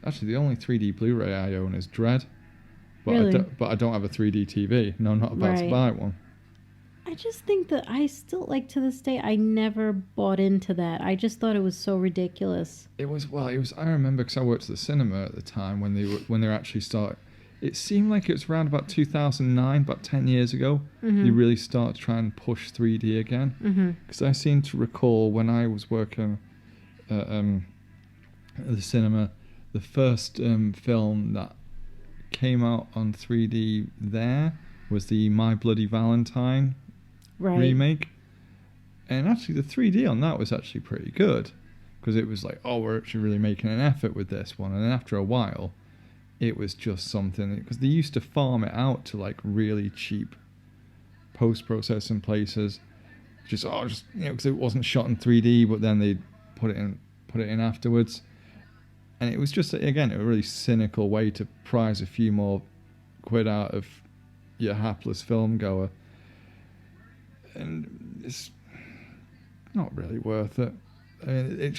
Actually, the only 3D Blu-ray I own is Dread. But Really? I don't have a 3D TV. No, I'm not about to buy one. I just think that I still, like, to this day, I never bought into that. I just thought it was so ridiculous. It was, I remember, because I worked at the cinema at the time when they were actually started. It seemed like it was around about 2009, about 10 years ago, they really started to try and push 3D again. Because I seem to recall when I was working at the cinema, the first film that came out on 3D there was the My Bloody Valentine remake. And actually the 3D on that was actually pretty good, because it was like, oh, we're actually really making an effort with this one. And then after a while, it was just something, because they used to farm it out to like really cheap post-processing places, just you know, because it wasn't shot in 3D, but then they put it in afterwards. And it was just, again, a really cynical way to prize a few more quid out of your hapless film goer. And it's not really worth it. I mean, they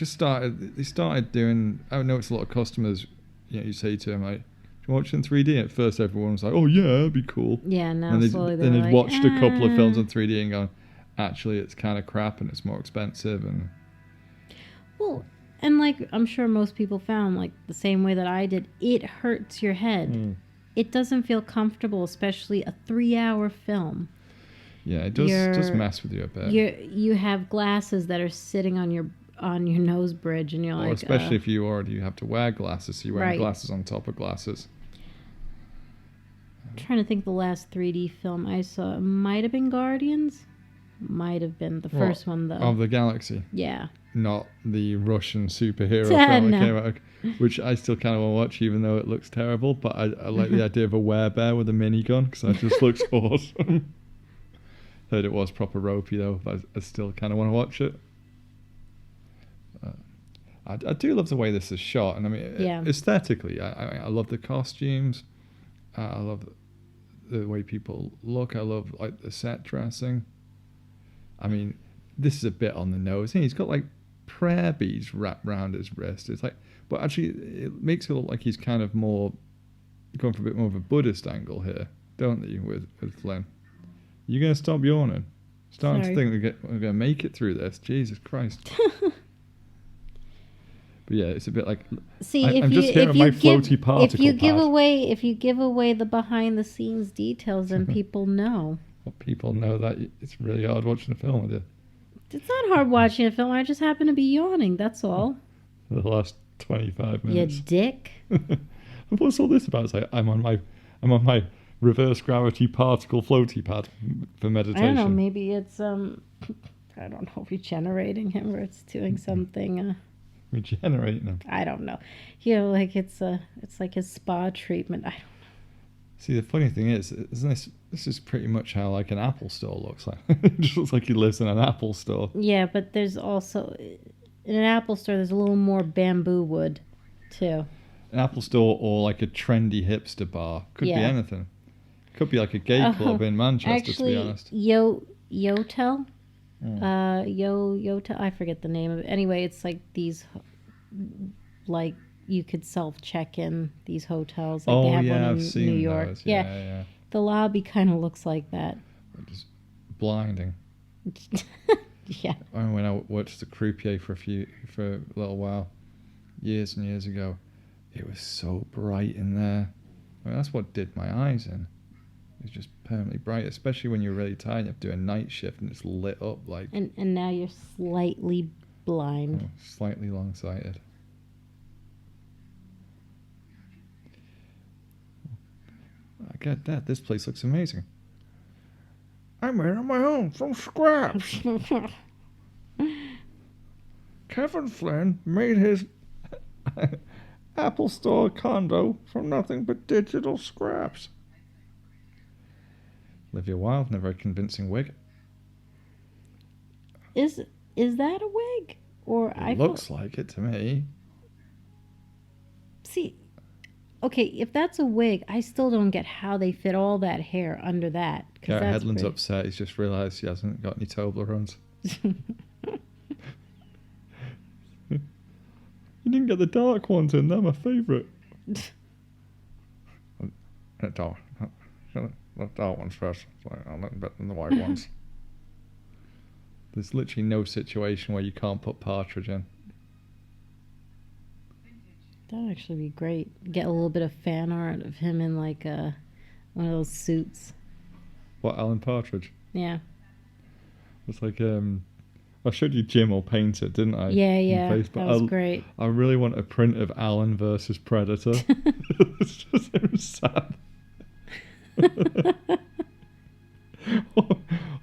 started doing, I know it's a lot of customers, you know, you say to them, like, do you watch it in 3D? At first everyone was like, oh yeah, that'd be cool. Yeah, now and slowly then they'd like, watched a couple of films in 3D and gone, actually it's kind of crap and it's more expensive. And well, and like I'm sure most people found, like the same way that I did, it hurts your head. It doesn't feel comfortable, especially a 3-hour film. Yeah, it does mess with you a bit. You have glasses that are sitting on your nose bridge, and you're like, especially if you already have to wear glasses, so you're wearing glasses on top of glasses. I'm trying to think, the last 3D film I saw might have been Guardians. Might have been the first one, though. Of the Galaxy. Yeah. Not the Russian superhero film that came out, which I still kind of want to watch, even though it looks terrible. But I like the idea of a werebear with a minigun, because that just looks awesome. Heard it was proper ropey, though, but I still kind of want to watch it. I do love the way this is shot, and I mean, aesthetically, I love the costumes. I love the way people look. I love like the set dressing. I mean, this is a bit on the nose. He's got like prayer beads wrapped around his wrist. It's like, but actually, it makes it look like he's kind of more going for a bit more of a Buddhist angle here, don't you? With Flynn, you gonna stop yawning? Starting to think we're gonna make it through this. Jesus Christ. But yeah, it's a bit like, see, I'm just hearing my floaty particle. If you give away the behind the scenes details, then people know. Well, people know that it's really hard watching a film with you. It's not hard watching a film. I just happen to be yawning. That's all. For the last 25 minutes. You dick. What's all this about? It's like I'm on my reverse gravity particle floaty pad for meditation. I don't know. Maybe it's I don't know, regenerating him, or it's doing something. Regenerating him. I don't know. You know, like it's like his spa treatment. I don't. See, the funny thing is, isn't this is pretty much how like an Apple store looks like. It just looks like he lives in an Apple store. Yeah, but there's also in an Apple store. There's a little more bamboo wood, too. An Apple store or like a trendy hipster bar could be anything. Could be like a gay club in Manchester, actually, to be honest. Yotel. Yotel. I forget the name of it. Anyway, it's like these, like you could self-check in these hotels. Like they have one in I've seen New York. Those. Yeah. The lobby kind of looks like that. Just blinding. Yeah. I remember when I worked as a croupier for a little while, years and years ago. It was so bright in there. I mean, that's what did my eyes in. It was just permanently bright, especially when you're really tired. You have to do a night shift and it's lit up like. And now you're slightly blind. Slightly long-sighted. I get that. This place looks amazing. I made it on my own from scratch. Kevin Flynn made his Apple Store condo from nothing but digital scraps. Olivia Wilde, never a convincing wig. Is that a wig? Or it looks like it to me. See, okay, if that's a wig, I still don't get how they fit all that hair under that. Garrett Hedlund's upset. He's just realised he hasn't got any Toblerones. You didn't get the dark ones in. They're my favourite. The dark ones first. I'll let them bet than the white ones. There's literally no situation where you can't put Partridge in. That'd actually be great. Get a little bit of fan art of him in like one of those suits. What, Alan Partridge? Yeah. It's like I showed you Jim or Paint It, didn't I? Yeah. That was great. I really want a print of Alan versus Predator. It's just him sad.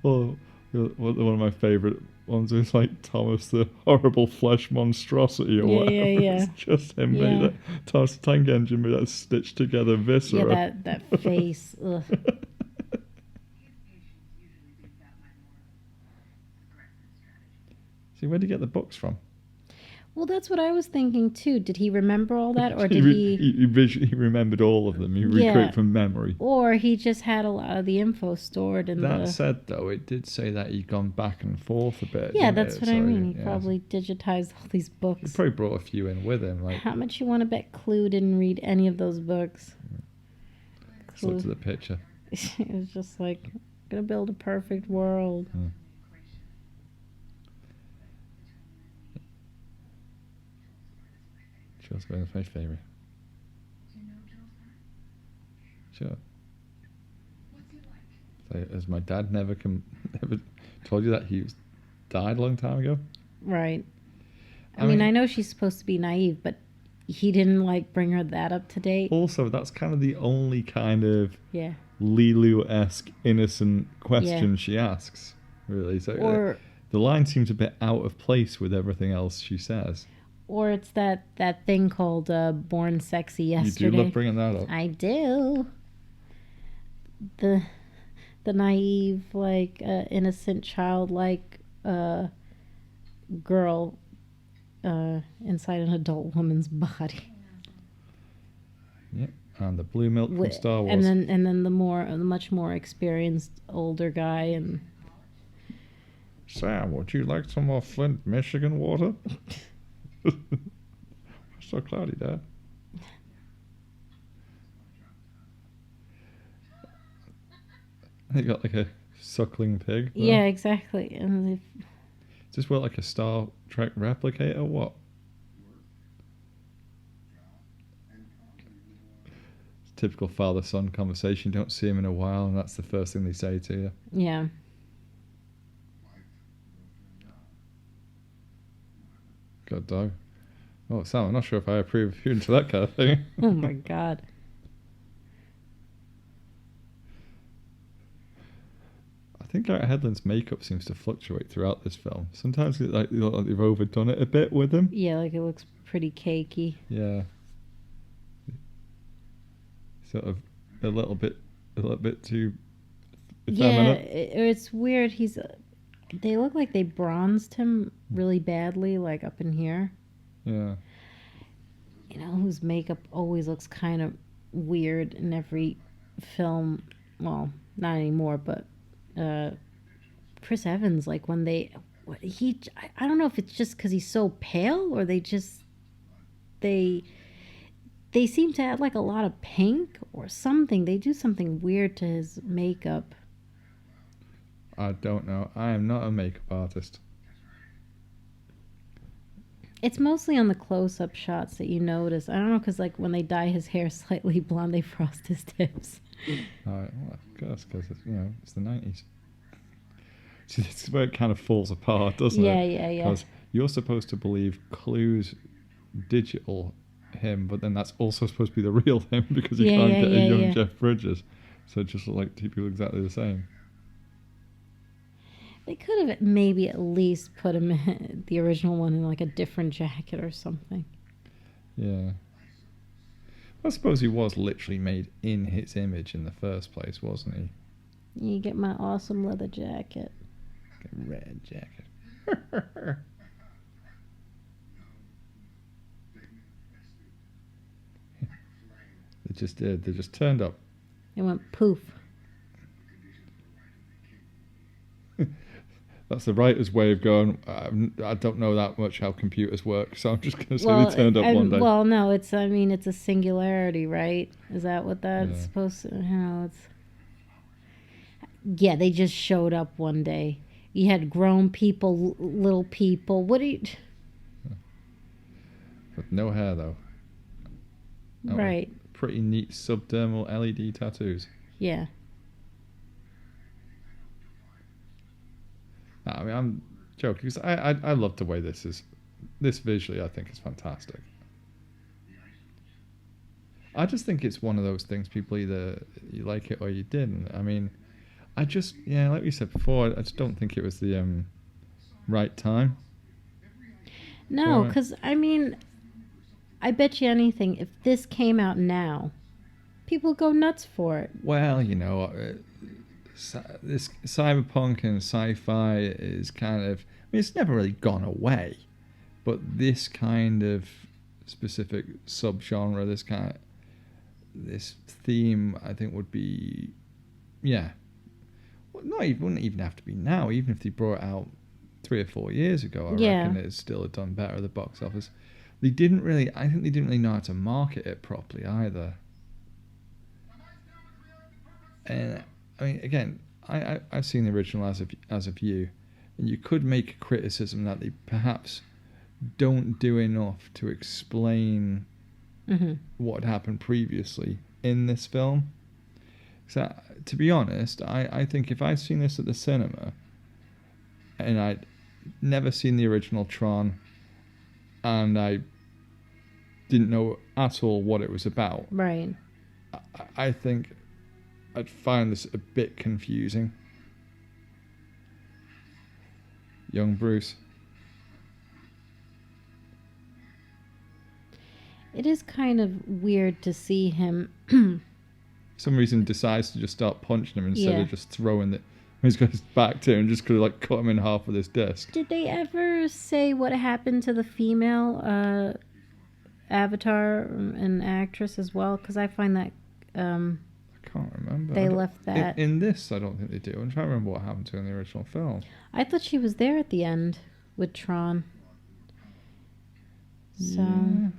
or one of my favourite ones is like Thomas the Horrible Flesh Monstrosity or whatever. Yeah. It's just him made that. Thomas the Tank Engine made that stitched together viscera. Yeah, that face. Ugh. See, where did he get the books from? Well, that's what I was thinking too. Did he remember all that, or did he? He remembered all of them. He recreated from memory. Or he just had a lot of the info stored in That said, though, it did say that he'd gone back and forth a bit. Yeah, that's what I mean. He probably digitized all these books. He probably brought a few in with him. Like, how much you want to bet Clue didn't read any of those books? Just looked at the picture. It was just like, I'm gonna build a perfect world. Joel's my favourite. Sure. So, has my dad never told you that he died a long time ago? Right. I mean, I know she's supposed to be naive, but he didn't like bring her that up to date. Also, that's kind of the only kind of Lilu-esque innocent question she asks, really. So the line seems a bit out of place with everything else she says. Or it's that thing called Born Sexy Yesterday. You do love bringing that up. I do. The naive, like, innocent, childlike girl inside an adult woman's body. Yep, and the blue milk from Star Wars. And then the much more experienced older guy and. Sam, would you like some more Flint, Michigan water? It's so cloudy, Dad. They got like a suckling pig. Though. Yeah, exactly. And is this what, like a Star Trek replicator? What? It's typical father-son conversation. You don't see him in a while, and that's the first thing they say to you. Yeah. God dog. Oh, Sam, I'm not sure if I approve of you into that kind of thing. Oh my God. think Garrett Hedlund's makeup seems to fluctuate throughout this film. Sometimes it, like, they look like they've overdone it a bit with him. Yeah, like it looks pretty cakey. Yeah. Sort of a little bit too effeminate. It's weird. They look like they bronzed him really badly, like up in here. Yeah. You know, whose makeup always looks kind of weird in every film. Well, not anymore, but Chris Evans, like when I don't know if it's just because he's so pale or they seem to add like a lot of pink or something. They do something weird to his makeup. I don't know. I am not a makeup artist. It's mostly on the close-up shots that you notice. I don't know, because like when they dye his hair slightly blonde, they frost his tips. Well, I guess because it's the 90s. See, this is where it kind of falls apart, doesn't it? Yeah. Because you're supposed to believe Clue's digital him, but then that's also supposed to be the real him because you can't get a young Jeff Bridges. So it just looked like two people exactly the same. They could have maybe at least put him in the original one in like a different jacket or something. Yeah. I suppose he was literally made in his image in the first place, wasn't he? You get my awesome leather jacket. Red jacket. They just did. They just turned up. It went poof. That's the writer's way of going, I don't know that much how computers work, so I'm just going to say they turned up one day. Well, no, it's a singularity, right? Is that what that's supposed to, Yeah, they just showed up one day. You had grown people, little people. What do you... With no hair, though. Right. Pretty neat subdermal LED tattoos. Yeah. I mean, I'm joking because I love the way this is. This visually, I think, is fantastic. I just think it's one of those things people either you like it or you didn't. I mean, like we said before, I just don't think it was the right time. No, because, I mean, I bet you anything, if this came out now, people go nuts for it. Well, this cyberpunk and sci-fi is kind of... I mean, it's never really gone away, but this kind of specific subgenre, this theme, I think would be... Yeah. Well, wouldn't even have to be now. Even if they brought it out 3 or 4 years ago, I reckon it'd still have done better at the box office. I think they didn't really know how to market it properly either. And I mean, again, I've seen the original as of you, and you could make a criticism that they perhaps don't do enough to explain what happened previously in this film. So, to be honest, I think if I'd seen this at the cinema, and I'd never seen the original Tron, and I didn't know at all what it was about, right? I think I'd find this a bit confusing. Young Bruce. It is kind of weird to see him... For some reason decides to just start punching him instead of just throwing it. He's got his back to him and just could have like cut him in half with his disc. Did they ever say what happened to the female avatar and actress as well? Because I find that... I can't remember. They left that. In this, I don't think they do. I'm trying to remember what happened to her in the original film. I thought she was there at the end with Tron. So... Yeah.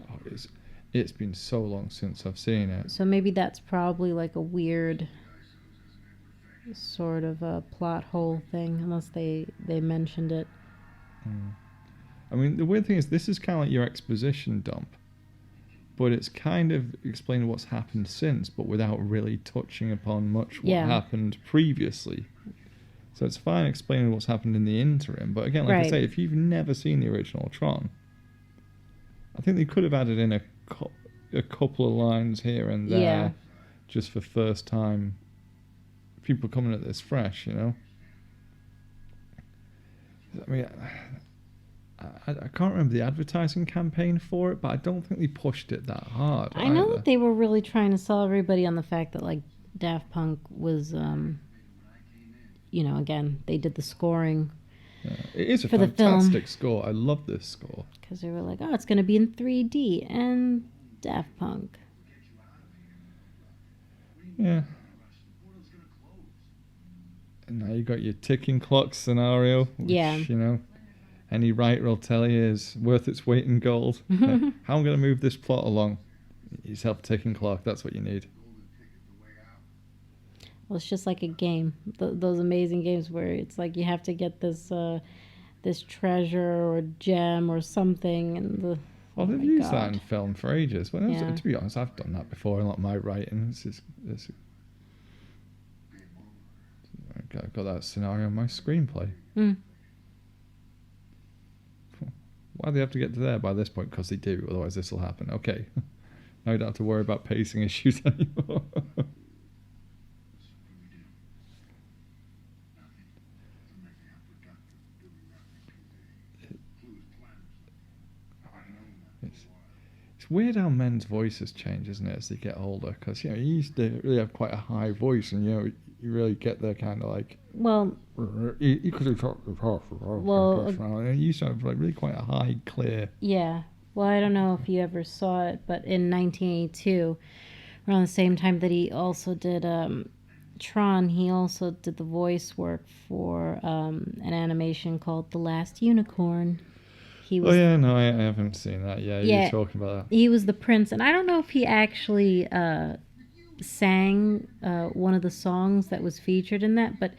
It's been so long since I've seen it. So maybe that's probably like a weird sort of a plot hole thing, unless they mentioned it. I mean, the weird thing is this is kind of like your exposition dump, but it's kind of explaining what's happened since, but without really touching upon much what happened previously. So it's fine explaining what's happened in the interim, but again, like I say, if you've never seen the original Tron, I think they could have added in a couple of lines here and there, just for first time people coming at this fresh, I mean, I can't remember the advertising campaign for it, but I don't think they pushed it that hard. I know either. that they were really trying to sell everybody on the fact that like Daft Punk was, again they did the scoring Yeah. It is a for the fantastic score. I love this score. because they were like, oh, it's going to be in 3D and Daft Punk. Yeah. And now you got your ticking clock scenario, which, Yeah. Any writer will tell you is worth its weight in gold. How am I going to move this plot along? Yourself a ticking clock. That's what you need. Well, it's just like a game. Those amazing games where it's like you have to get this this treasure or gem or something, and Well, they've used that in film for ages. Well, Yeah. to be honest, I've done that before in my writing. I've got that scenario in my screenplay. Mm. Why do they have to get to there by this point? Because they do, otherwise this will happen. Okay. Now you don't have to worry about pacing issues anymore. It's weird how men's voices change, isn't it, as they get older? Because, you used to really have quite a high voice, and, you really get the kind of like... Well, you could talk... Well, and you used to have like really quite a high, clear... yeah. Well, I don't know if you ever saw it, but in 1982, around the same time that he also did Tron, he also did the voice work for an animation called The Last Unicorn. He was, Oh, yeah, no, I haven't seen that. Yeah, you were talking about that. He was the prince, and I don't know if he actually sang one of the songs that was featured in that, but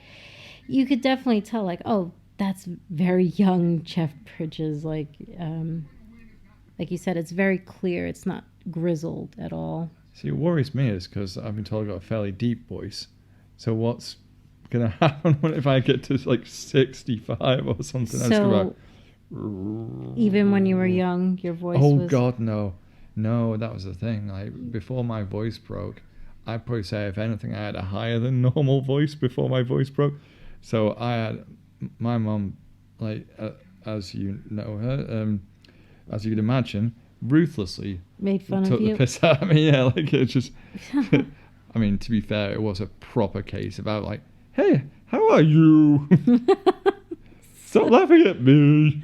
you could definitely tell, like, oh, that's very young Jeff Bridges. Like you said, it's very clear. It's not grizzled at all. See, what worries me is because I've been told I've got a fairly deep voice. So what's going to happen if I get to like 65 or something? So, even when you were young, your voice was... Oh, God, no. No, that was the thing. Like, before my voice broke, I'd probably say, if anything, I had a higher than normal voice before my voice broke. So I had... My mum, like, as you know her, as you could imagine, ruthlessly made fun took of you. the piss out of me. Yeah, like, it just... I mean, to be fair, it was a proper case about, like, hey, how are you? Stop laughing at me.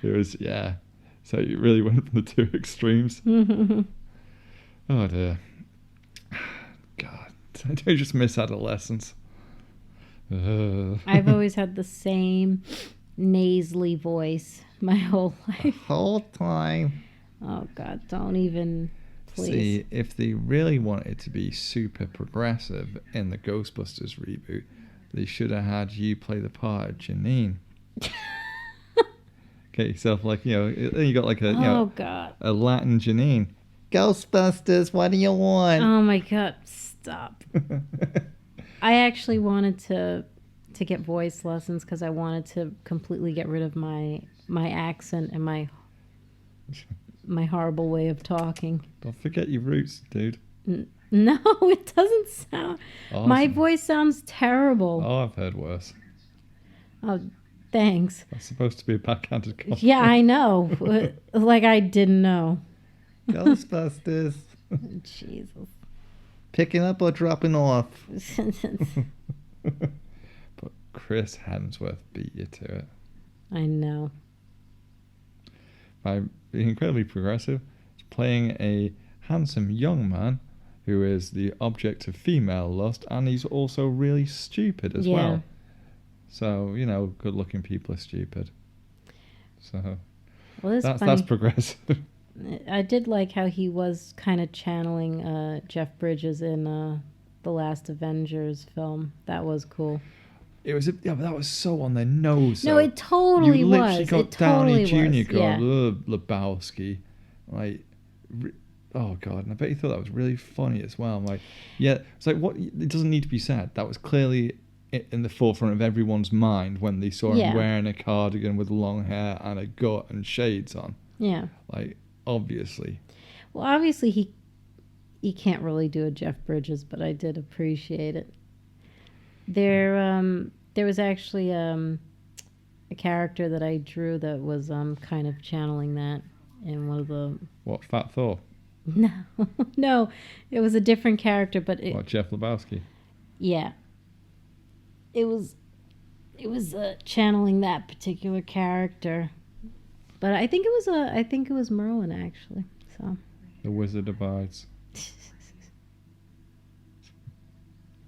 It was, yeah. So it really went from the two extremes. Oh, dear. God, I just miss adolescence. I've always had the same nasally voice my whole life. Whole time. Oh, God, don't even... Please. See, if they really wanted to be super progressive in the Ghostbusters reboot, they should have had you play the part of Janine. Get yourself like, you got like God. a Latin Janine. Ghostbusters, what do you want? Oh my God, stop. I actually wanted to get voice lessons because I wanted to completely get rid of my accent and my horrible way of talking. Don't forget your roots, dude. No, it doesn't sound... Awesome. My voice sounds terrible. Oh, I've heard worse. Oh, thanks. That's supposed to be a backhanded compliment. Yeah, I know. Like I didn't know. Ghostbusters. Jesus. Picking up or dropping off? But Chris Hemsworth beat you to it. I know. By being incredibly progressive, playing a handsome young man who is the object of female lust, and he's also really stupid as well. So, good-looking people are stupid. So, that's progressive. I did like how he was kind of channeling Jeff Bridges in the last Avengers film. That was cool. It was, but that was so on their nose. No, it totally was. You literally got Downey Jr. going, Lebowski. Like, oh, God. And I bet you thought that was really funny as well. I'm like, yeah, it's like, what? It doesn't need to be said. That was clearly in the forefront of everyone's mind when they saw him wearing a cardigan with long hair and a gut and shades on. Yeah. Like, obviously. Well, obviously he can't really do a Jeff Bridges, but I did appreciate it. Their There was actually a character that I drew that was kind of channeling that in one of the. What, Fat Thor? No, no, it was a different character, but What, Jeff Lebowski? yeah, it was channeling that particular character. But I think it was Merlin actually. So. The Wizard Abides.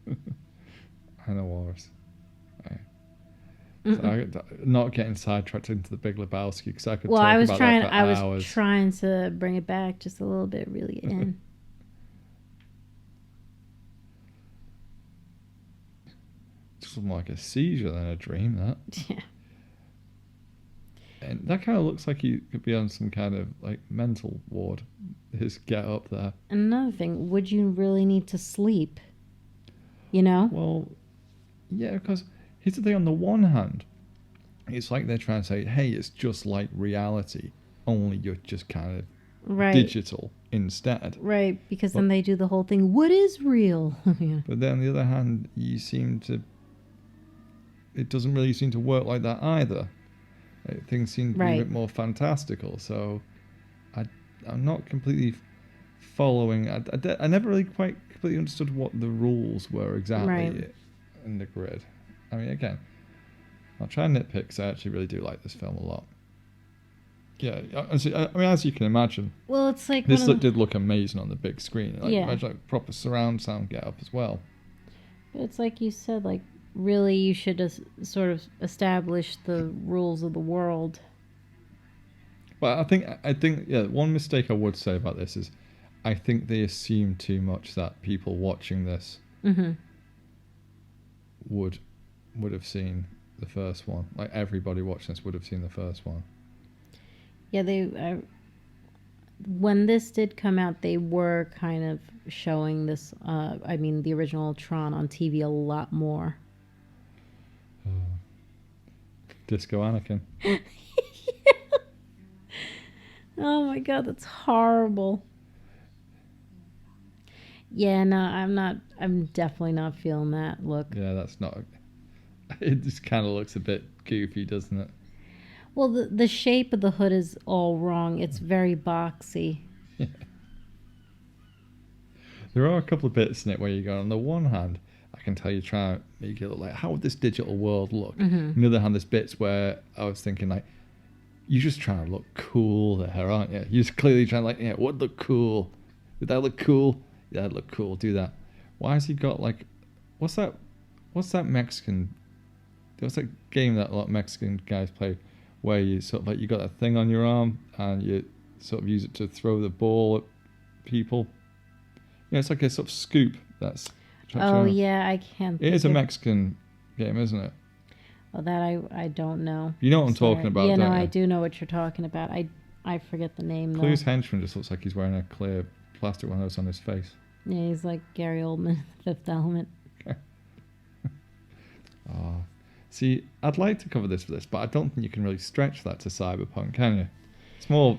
I know Walrus. Not getting sidetracked into the Big Lebowski because I could talk about that for hours. I was trying to bring it back just a little bit, really in. It's more like a seizure than a dream, that. Yeah. And that kind of looks like he could be on some kind of like mental ward. His get up there. Another thing, would you really need to sleep? You know? Well, yeah, because here's the thing. On the one hand, it's like they're trying to say, hey, it's just like reality, only you're just kind of digital instead. Right, because then they do the whole thing, what is real? Yeah. But then on the other hand, it doesn't really seem to work like that either. Things seem to be a bit more fantastical, so I'm not completely following. I never really quite completely understood what the rules were exactly in the grid. I mean, again, I'll try and nitpick because I actually really do like this film a lot. Yeah, I mean, as you can imagine, well, it's like this did look amazing on the big screen. Imagine like proper surround sound get up as well. But it's like you said, like really, you should sort of establish the rules of the world. Well, I think yeah. One mistake I would say about this is, I think they assume too much that people watching this would have seen the first one. Like everybody watching this would have seen the first one. Yeah, when this did come out, they were kind of showing this. I mean, the original Tron on TV a lot more. Disco Anakin. Yeah. Oh my god, that's horrible. Yeah, no, I'm definitely not feeling that look. Yeah, that's not. It just kind of looks a bit goofy, doesn't it? Well, the shape of the hood is all wrong. It's very boxy. Yeah. There are a couple of bits in it where you go, on the one hand, I can tell you try to make it look like, how would this digital world look? On the other hand, there's bits where I was thinking, like, you're just trying to look cool there, aren't you? You're just clearly trying to, like, yeah, what look cool? Did that look cool? Yeah, that look cool. Do that. Why has he got, like, what's that Mexican, what's that game that a lot of Mexican guys play where you sort of, like, you got that thing on your arm and you sort of use it to throw the ball at people? Yeah, it's like a sort of scoop that's... Oh, yeah, I can't... It is a Mexican game, isn't it? Oh, that I don't know. You know what I'm talking about, yeah, don't no, you? I do know what you're talking about. I forget the name, though. Clue's henchman just looks like he's wearing a clear plastic one of those on his face. Yeah, he's like Gary Oldman, Fifth Element. Oh. See, I'd like to cover this for this, but I don't think you can really stretch that to cyberpunk, can you? It's more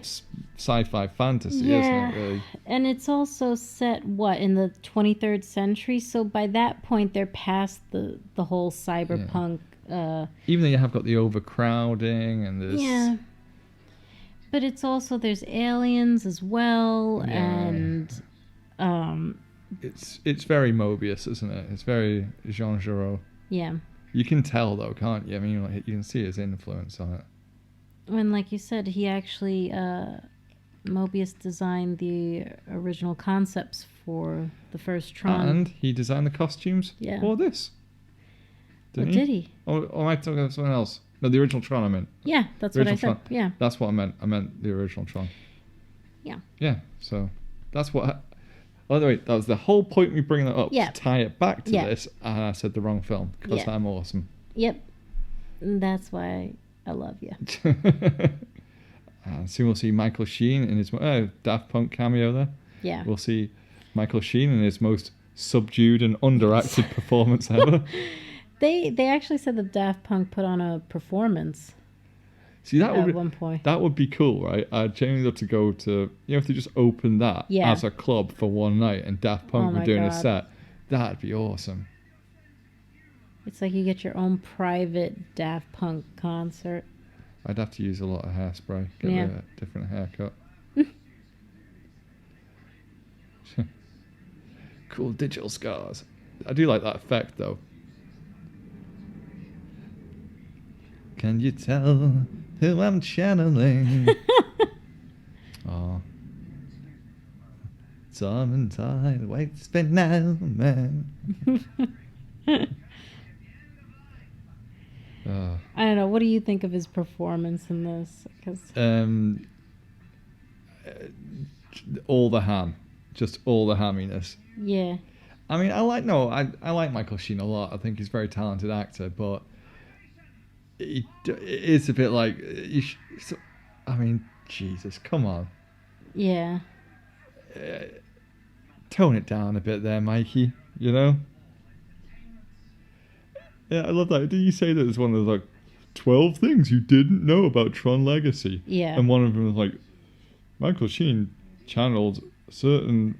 sci-fi fantasy, isn't it, really? And it's also set, in the 23rd century? So by that point, they're past the whole cyberpunk... Even though you have got the overcrowding and there's... Yeah. But it's also, there's aliens as well, and... It's very Mobius, isn't it? It's very Jean Giraud. Yeah. You can tell, though, can't you? I mean, like, you can see his influence on it. And like you said, he actually, Mobius designed the original concepts for the first Tron. And he designed the costumes for this. Did he? Or am I talking about something else? No, the original Tron, I meant. Yeah, that's what I said. Tron. Yeah. That's what I meant. I meant the original Tron. Yeah. Yeah, so that's what... By the way, that was the whole point of me bringing that up, to tie it back to this, and I said the wrong film, because I'm awesome. Yep. That's why I love you. And soon we'll see Michael Sheen in his Daft Punk cameo there. Yeah. We'll see Michael Sheen in his most subdued and underacted performance ever. They actually said that Daft Punk put on a performance. See, that would at one point. That would be cool, right? I'd genuinely love to go to, if they just open that as a club for one night and Daft Punk were doing a set, that'd be awesome. It's like you get your own private Daft Punk concert. I'd have to use a lot of hairspray. Get Yeah. a different haircut. Cool digital scars. I do like that effect though. Can you tell who I'm channeling? Oh. Time and tide, wait, spin now, man. I don't know. What do you think of his performance in this? 'Cause all the ham, just all the hamminess. yeah, I mean, I like Michael Sheen a lot. I think he's a very talented actor, but it is a bit like I mean, Jesus, come on, yeah, tone it down a bit there, Mikey. You know? Yeah, I love that. Did you say that it's one of those like 12 things you didn't know about Tron Legacy? yeah. And one of them was like, Michael Sheen channeled certain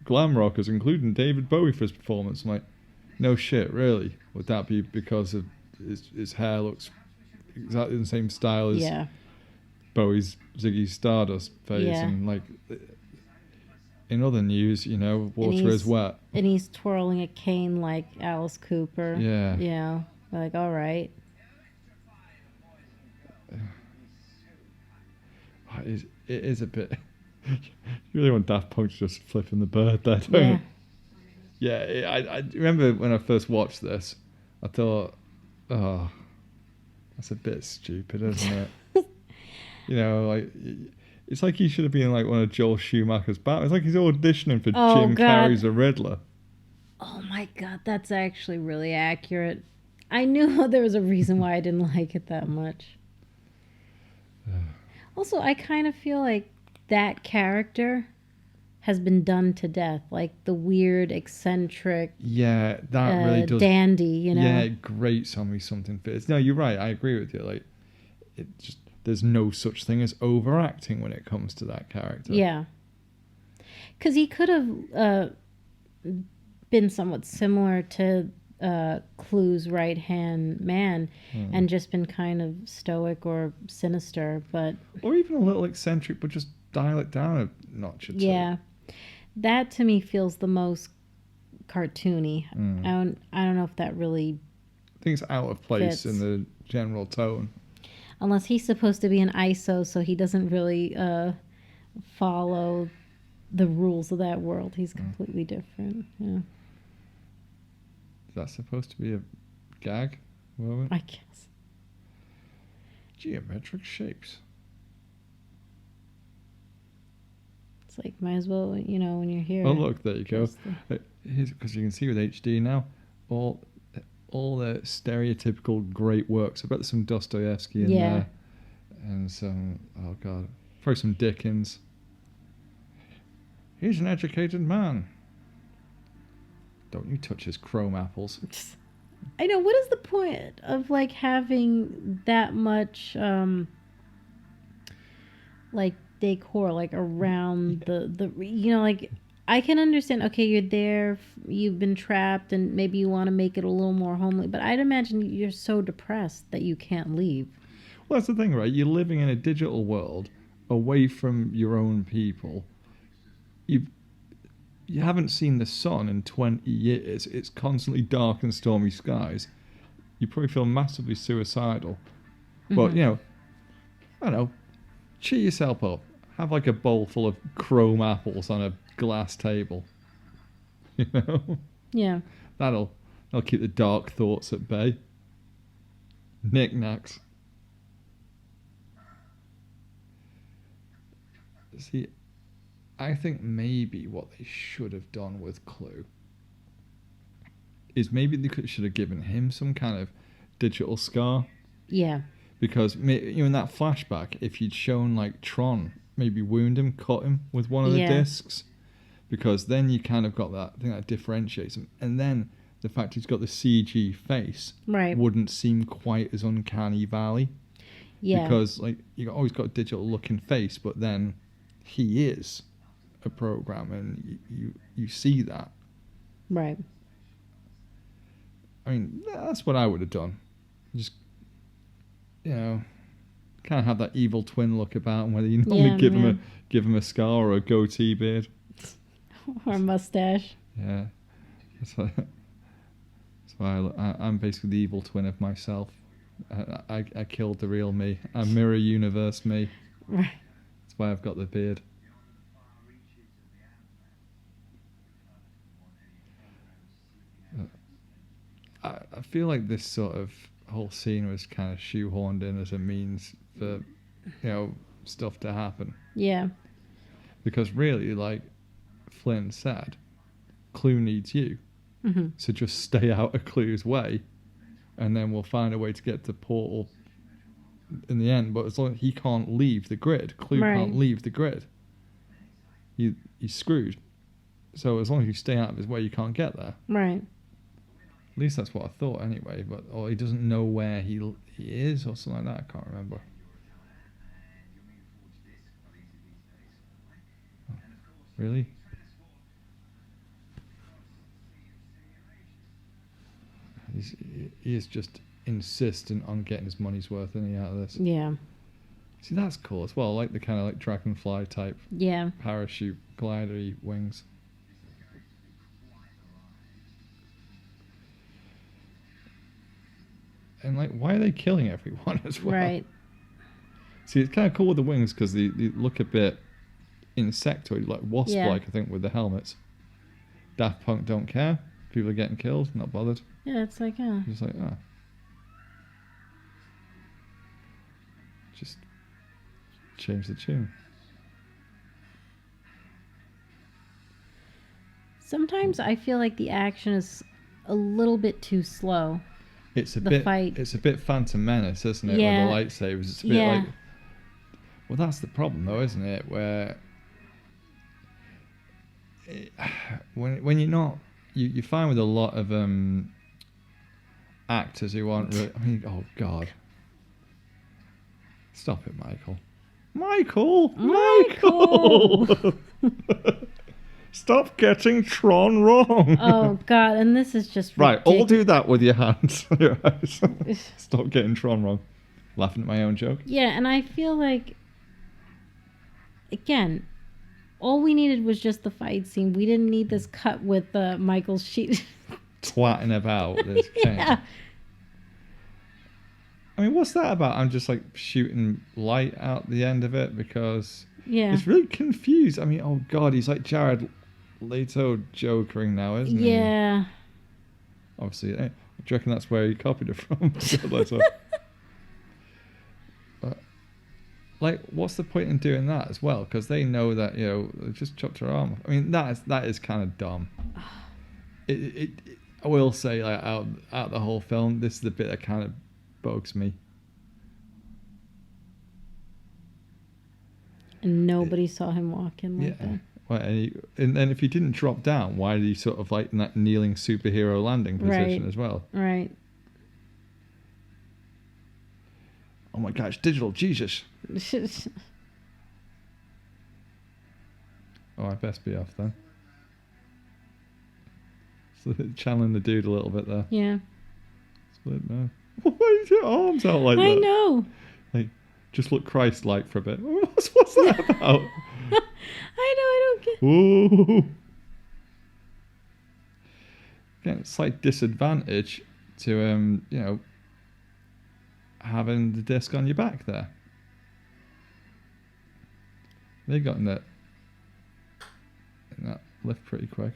glam rockers, including David Bowie, for his performance. I'm like, no shit, really? Would that be because of his hair looks exactly the same style as Yeah. Bowie's Ziggy Stardust face? Yeah. And like, in other news, you know, water is wet. And he's twirling a cane like Alice Cooper. Yeah. Yeah. Like, all right. It is a bit. You really want Daft Punk to just flipping the bird there, don't you? Yeah, I remember when I first watched this, I thought, oh, that's a bit stupid, isn't it? You know, like, it's like he should have been like one of Joel Schumacher's Batman. It's like he's auditioning for Jim Carrey's The Riddler. Oh my God, that's actually really accurate. I knew there was a reason why I didn't like it that much. Also, I kind of feel like that character has been done to death. Like the weird, eccentric, yeah, that really does dandy, you know? Yeah, it grates on me something fits. No, you're right. I agree with you. Like, it just there's no such thing as overacting when it comes to that character. Yeah, because he could have been somewhat similar to Clue's right hand man, and just been kind of stoic or sinister, but or even a little eccentric, but just dial it down a notch or two. Yeah, that to me feels the most cartoony. I don't know if that really. I think it's out of place fits in the general tone. Unless he's supposed to be an ISO, so he doesn't really follow the rules of that world. He's completely different. Yeah. Is that supposed to be a gag moment? I guess. Geometric shapes. It's like, might as well, you know, when you're here. Oh, look, there you go. Because you can see with HD now, all the stereotypical great works. I bet there's some Dostoevsky in there. And some, oh God, probably some Dickens. He's an educated man. Don't you touch his chrome apples. I know. What is the point of like having that much like decor like around the you know, like I can understand, okay, you're there, you've been trapped, and maybe you want to make it a little more homely, but I'd imagine you're so depressed that you can't leave. Well, that's the thing, right? You're living in a digital world away from your own people. You haven't seen the sun in 20 years. It's constantly dark and stormy skies. You probably feel massively suicidal. But, you know, I don't know, cheer yourself up. Have like a bowl full of chrome apples on a glass table. You know? Yeah. That'll keep the dark thoughts at bay. Knickknacks. See, I think maybe what they should have done with Clue is maybe they should have given him some kind of digital scar. Yeah. Because, you know, in that flashback, if you'd shown like Tron maybe wound him, cut him with one of the discs, because then you kind of got that thing that differentiates him. And then the fact he's got the CG face wouldn't seem quite as uncanny valley. Yeah. Because like you always got a digital looking face, but then he is a program, and you see that. Right. I mean, that's what I would have done. Just, kind of have that evil twin look about him, whether you normally give him a scar or a goatee beard. Or a mustache. Yeah. That's why I'm basically the evil twin of myself. I killed the real me. I'm mirror universe me. Right. That's why I've got the beard. I feel like this sort of whole scene was kind of shoehorned in as a means for, stuff to happen. Yeah. Because really, like Flynn said, Clue needs you. Mm-hmm. So just stay out of Clue's way, and then we'll find a way to get to Portal in the end. But as long as he can't leave the grid, Clue can't leave the grid. He's screwed. So as long as you stay out of his way, you can't get there. Right. At least that's what I thought anyway. Or he doesn't know where he is or something like that. I can't remember. Oh, really? He is just insistent on getting his money's worth, isn't he, out of this? Yeah. See, that's cool as well. I like the kind of like dragonfly type parachute glidery wings. And like, why are they killing everyone as well? Right. See, it's kind of cool with the wings because they look a bit insectoid, like wasp-like, I think, with the helmets. Daft Punk don't care. People are getting killed, not bothered. Yeah, it's like, Just like, just change the tune. Sometimes I feel like the action is a little bit too slow. It's a bit Phantom Menace, isn't it? Yeah. With the lightsabers. It's a bit like... Well, that's the problem, though, isn't it? Where... when you're not... You find with a lot of actors who aren't really... I mean, oh, God. Stop it, Michael. Michael! Stop getting Tron wrong. Oh, God, and this is just ridiculous. Right, all do that with your hands. Stop getting Tron wrong. Laughing at my own joke. Yeah, and I feel like, again, all we needed was just the fight scene. We didn't need this cut with Michael Sheen. Twatting about this Yeah. I mean, what's that about? I'm just like shooting light out the end of it because it's really confused. I mean, oh God, he's like Jared Leto jokering now, isn't he? Yeah. Obviously, do you reckon that's where he copied it from? Leto. But, like, what's the point in doing that as well? Because they know that they just chopped her arm off. I mean, that is kind of dumb. I will say, like, out the whole film, this is the bit that kind of bugs me. And nobody saw him walk in like that. Well, and then if he didn't drop down, why did he sort of like in that kneeling superhero landing position as well? Right. Oh my gosh, digital, Jesus. Oh, I best be off then. So channeling the dude a little bit there. Yeah. Split now. Why is your arms out like that? I know. Like, just look Christ-like for a bit. What's that about? I know, I don't get... Ooh. Again, it's like disadvantage to, having the disc on your back there. They got in that lift pretty quick.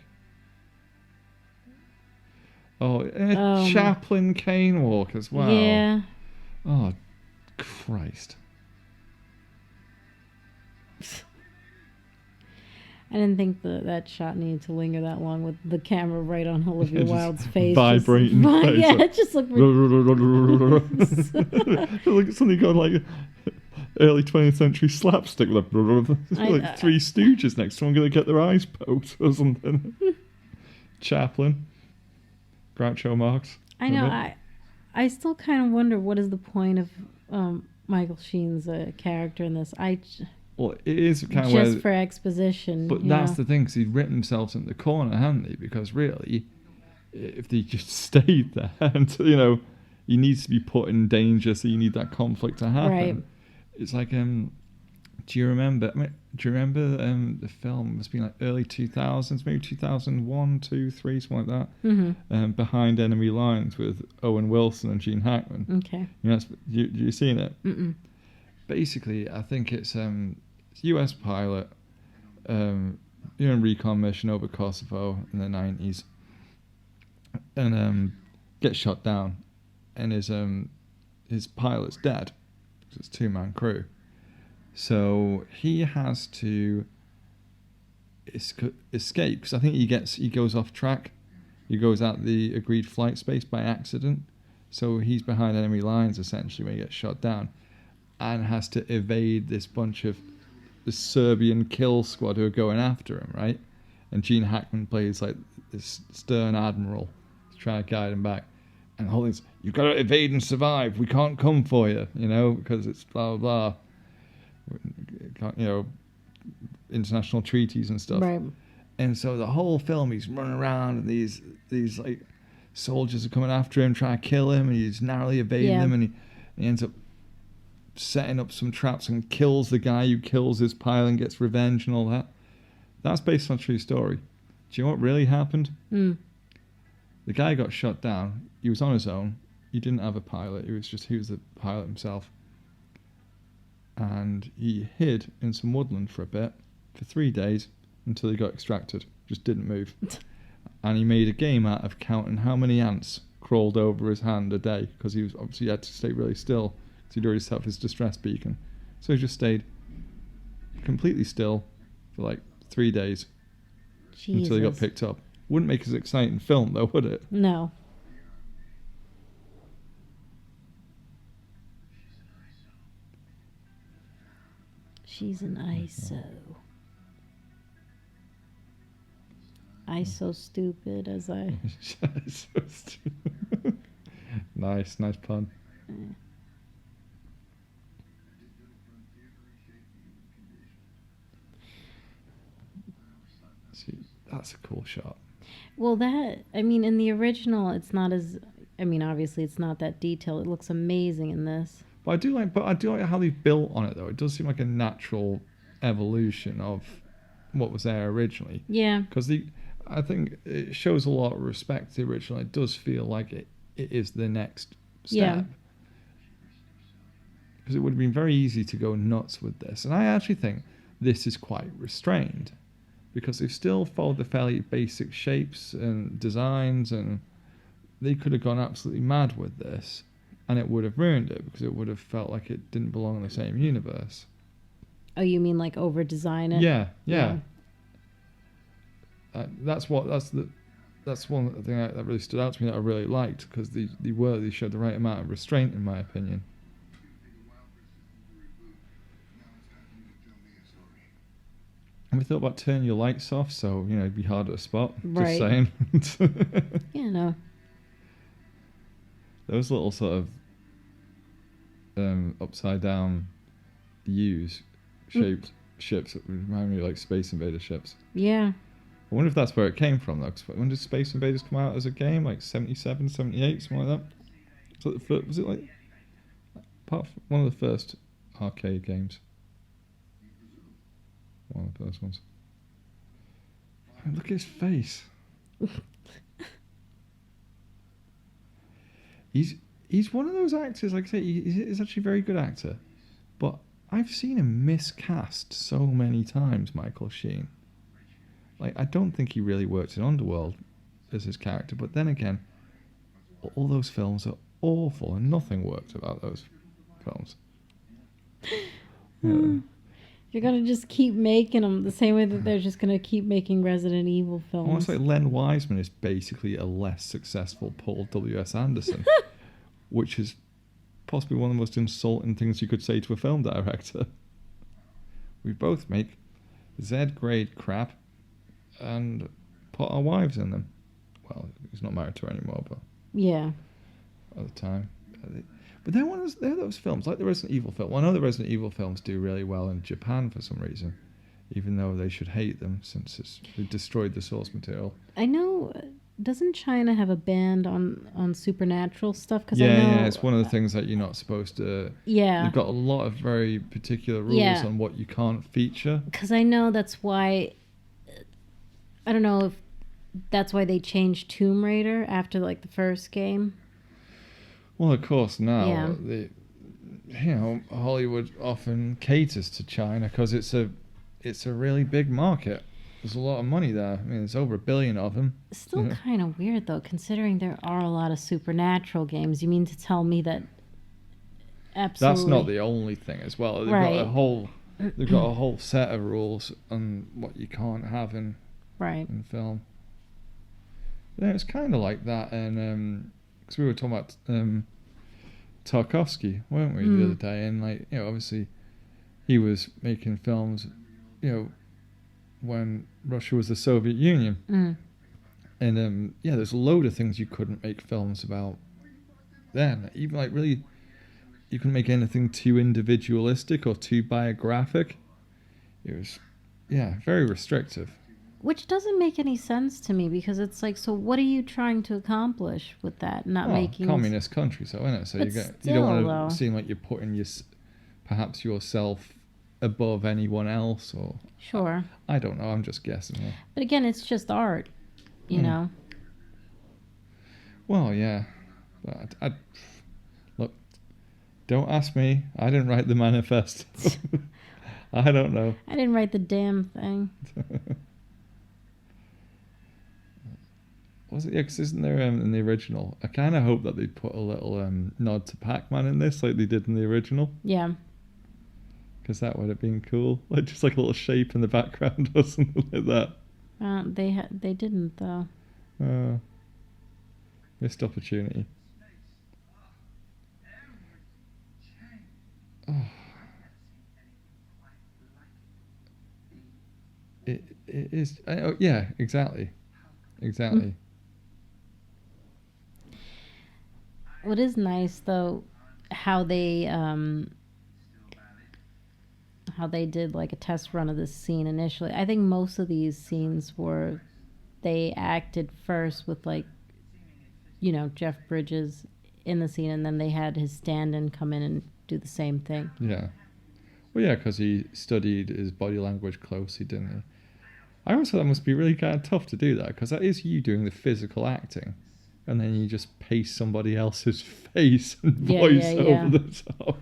Oh, Chaplin cane walk as well. Yeah. Oh, Christ. I didn't think that shot needed to linger that long with the camera right on Olivia Wilde's face. Vibrating. Yeah, it just looked like something got like early 20th century slapstick. Like Three Stooges next to him going to get their eyes poked or something. Chaplin. Groucho Marx. I know. I still kind of wonder what is the point of Michael Sheen's character in this. Well, it is kind of just for exposition. But that's the thing, because he's written himself in the corner, hasn't he? Because really, if they just stayed there, and you know, he needs to be put in danger, so you need that conflict to happen. Right. It's like, do you remember? Do you remember the film? It's been like early 2000s, maybe 2001, 2, 3, something like that. Mm-hmm. Behind Enemy Lines with Owen Wilson and Gene Hackman. Okay. You know, you seen it? Mm-mm. Basically, I think it's U.S. pilot, you're in recon mission over Kosovo in the 90s, and gets shot down, and his pilot's dead. It's a 2-man crew, so he has to escape because I think he goes off track. He goes out the agreed flight space by accident, so he's behind enemy lines essentially when he gets shot down, and has to evade this bunch of the Serbian kill squad who are going after him, right? And Gene Hackman plays like this stern admiral trying to guide him back. And the whole thing's, you've got to evade and survive. We can't come for you, you know, because it's blah, blah, blah. You know, international treaties and stuff. Right. And so the whole film, he's running around, and these like soldiers are coming after him, trying to kill him, and he's narrowly evading them, and he ends up setting up some traps and kills the guy who kills his pilot and gets revenge and all that. That's based on a true story. Do you know what really happened? The guy got shot down. He was on his own. He didn't have a pilot. He was the pilot himself. And he hid in some woodland for a bit, for 3 days, until he got extracted. Just didn't move. And he made a game out of counting how many ants crawled over his hand a day, because he had to stay really still. He'd already set up his distress beacon. So he just stayed completely still for like 3 days. Jesus. Until he got picked up. Wouldn't make an exciting film though, would it? No. She's an ISO. ISO stupid as I... So stupid. Nice pun. See, that's a cool shot. Well, in the original, it's not as... obviously it's not that detailed. It looks amazing in this. But I do like how they built on it, though. It does seem like a natural evolution of what was there originally. Yeah. Because I think it shows a lot of respect to the original. It does feel like it is the next step. Yeah. Because it would have been very easy to go nuts with this. And I actually think this is quite restrained. Because they've still followed the fairly basic shapes and designs, and they could have gone absolutely mad with this, and it would have ruined it, because it would have felt like it didn't belong in the same universe. Oh, you mean like over-design it? Yeah. That's one thing that really stood out to me that I really liked, because they showed the right amount of restraint, in my opinion. And we thought about turning your lights off, so it'd be harder to spot. Right. Just saying. Yeah, no. Those little sort of upside down U's shaped ships that remind me of like Space Invader ships. Yeah. I wonder if that's where it came from, though. 'Cause when did Space Invaders come out as a game? Like 77, 78, something like that? Was it like part of one of the first arcade games? One of the first ones. I mean, look at his face. He's one of those actors, like I say, he's actually a very good actor. But I've seen him miscast so many times, Michael Sheen. Like, I don't think he really worked in Underworld as his character, but then again, all those films are awful and nothing worked about those films. Yeah. You're going to just keep making them the same way that they're just going to keep making Resident Evil films. Almost like Len Wiseman is basically a less successful Paul W.S. Anderson, which is possibly one of the most insulting things you could say to a film director. We both make Z-grade crap and put our wives in them. Well, he's not married to her anymore, but yeah, at the time. But they're those films, like the Resident Evil film. Well, I know the Resident Evil films do really well in Japan for some reason, even though they should hate them since they destroyed the source material. I know doesn't China have a ban on supernatural stuff? Because I Yeah, know, yeah, it's one of the things that you're not supposed to. yeah, They've got a lot of very particular rules yeah, on what you can't feature. because I know that's why. I don't know if that's why they changed Tomb Raider after like the first game. Well, of course, Yeah, now Hollywood often caters to China because it's a really big market. There's a lot of money there. I mean, there's over 1 billion of them. still kind of weird though, considering there are a lot of supernatural games. You mean to tell me that absolutely That's not the only thing as well. right? They've got a whole set of rules on what you can't have Right. in film. Yeah, it's kind of like that, and because we were talking about Tarkovsky, weren't we, the other day? And like, obviously, he was making films, when Russia was the Soviet Union, and there's a load of things you couldn't make films about then. Even like really, you couldn't make anything too individualistic or too biographic. It was, very restrictive. Which doesn't make any sense to me because it's like, so what are you trying to accomplish with that? Not making communist country, so isn't it? So but you don't still, want though. to seem like you're putting perhaps yourself above anyone else, or Sure. I don't know. I'm just guessing. Yeah. But again, it's just art, you know. Well, yeah, but I look. Don't ask me. I didn't write the manifest. I don't know. I didn't write the damn thing. Was it? Yeah, because isn't there in the original? I kind of hope that they put a little nod to Pac-Man in this, like they did in the original. Yeah. Because that would have been cool, like just like a little shape in the background or something like that. They didn't though. Missed opportunity. Oh. It is. Yeah, exactly. What is nice though, how they did like a test run of this scene initially. I think most of these scenes were they acted first with like, Jeff Bridges in the scene, and then they had his stand-in come in and do the same thing. Yeah. Well, yeah, because he studied his body language closely, didn't he? I also thought that must be really kind of tough to do that, because that is you doing the physical acting, and then you just paste somebody else's face and voice over the top.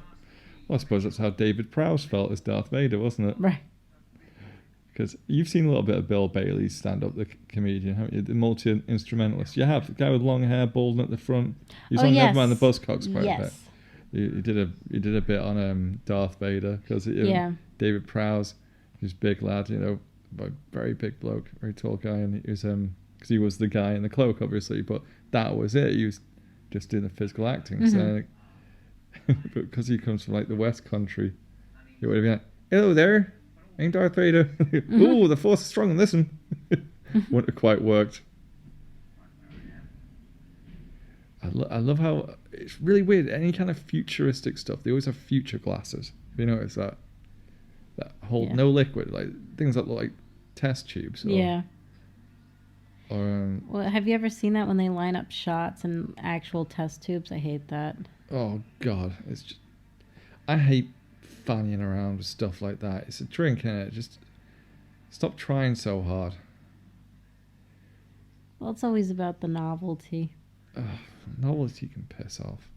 Well, I suppose that's how David Prowse felt as Darth Vader, wasn't it? Right. Because you've seen a little bit of Bill Bailey's stand-up, the comedian, haven't you? The multi-instrumentalist. You have the guy with long hair, balding at the front. He's on Nevermind the Buzzcocks quite a bit. He did a bit on Darth Vader because David Prowse, who's a big lad, a very big bloke, very tall guy, and he was because he was the guy in the cloak, obviously, but that was it. He was just doing the physical acting. Mm-hmm. So, but because he comes from like the West Country, he would have been like, "Hello there, I'm Darth Vader." Mm-hmm. Oh, the Force is strong on this one. Wouldn't have quite worked. I love how it's really weird. Any kind of futuristic stuff, they always have future glasses. Have you noticed that? That hold no liquid, like things that look like test tubes. Well, have you ever seen that when they line up shots and actual test tubes? I hate that. Oh God, it's just I hate fanning around with stuff like that. It's a drink, innit? Just stop trying so hard. Well, it's always about the novelty. Novelty can piss off.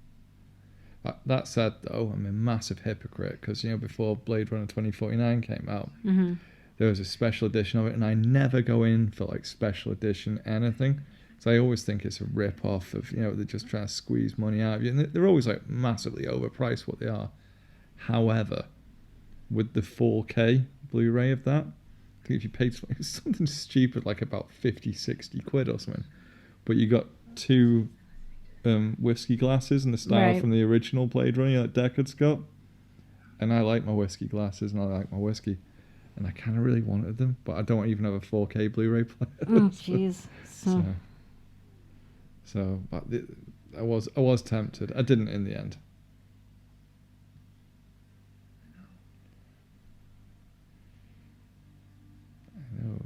That said, though, I'm a massive hypocrite because before Blade Runner 2049 came out, there was a special edition of it, and I never go in for like special edition anything. So I always think it's a rip off of they're just trying to squeeze money out of you, and they're always like massively overpriced what they are. However, with the 4K Blu-ray of that, I think if you paid something stupid like about 50-60 quid or something, but you got 2 whiskey glasses in the style from the original Blade Runner that Deckard's got, and I like my whiskey glasses and I like my whiskey, and I kind of really wanted them, but I don't even have a 4K Blu-ray player. Oh jeez. So but I was tempted. I didn't in the end. I know.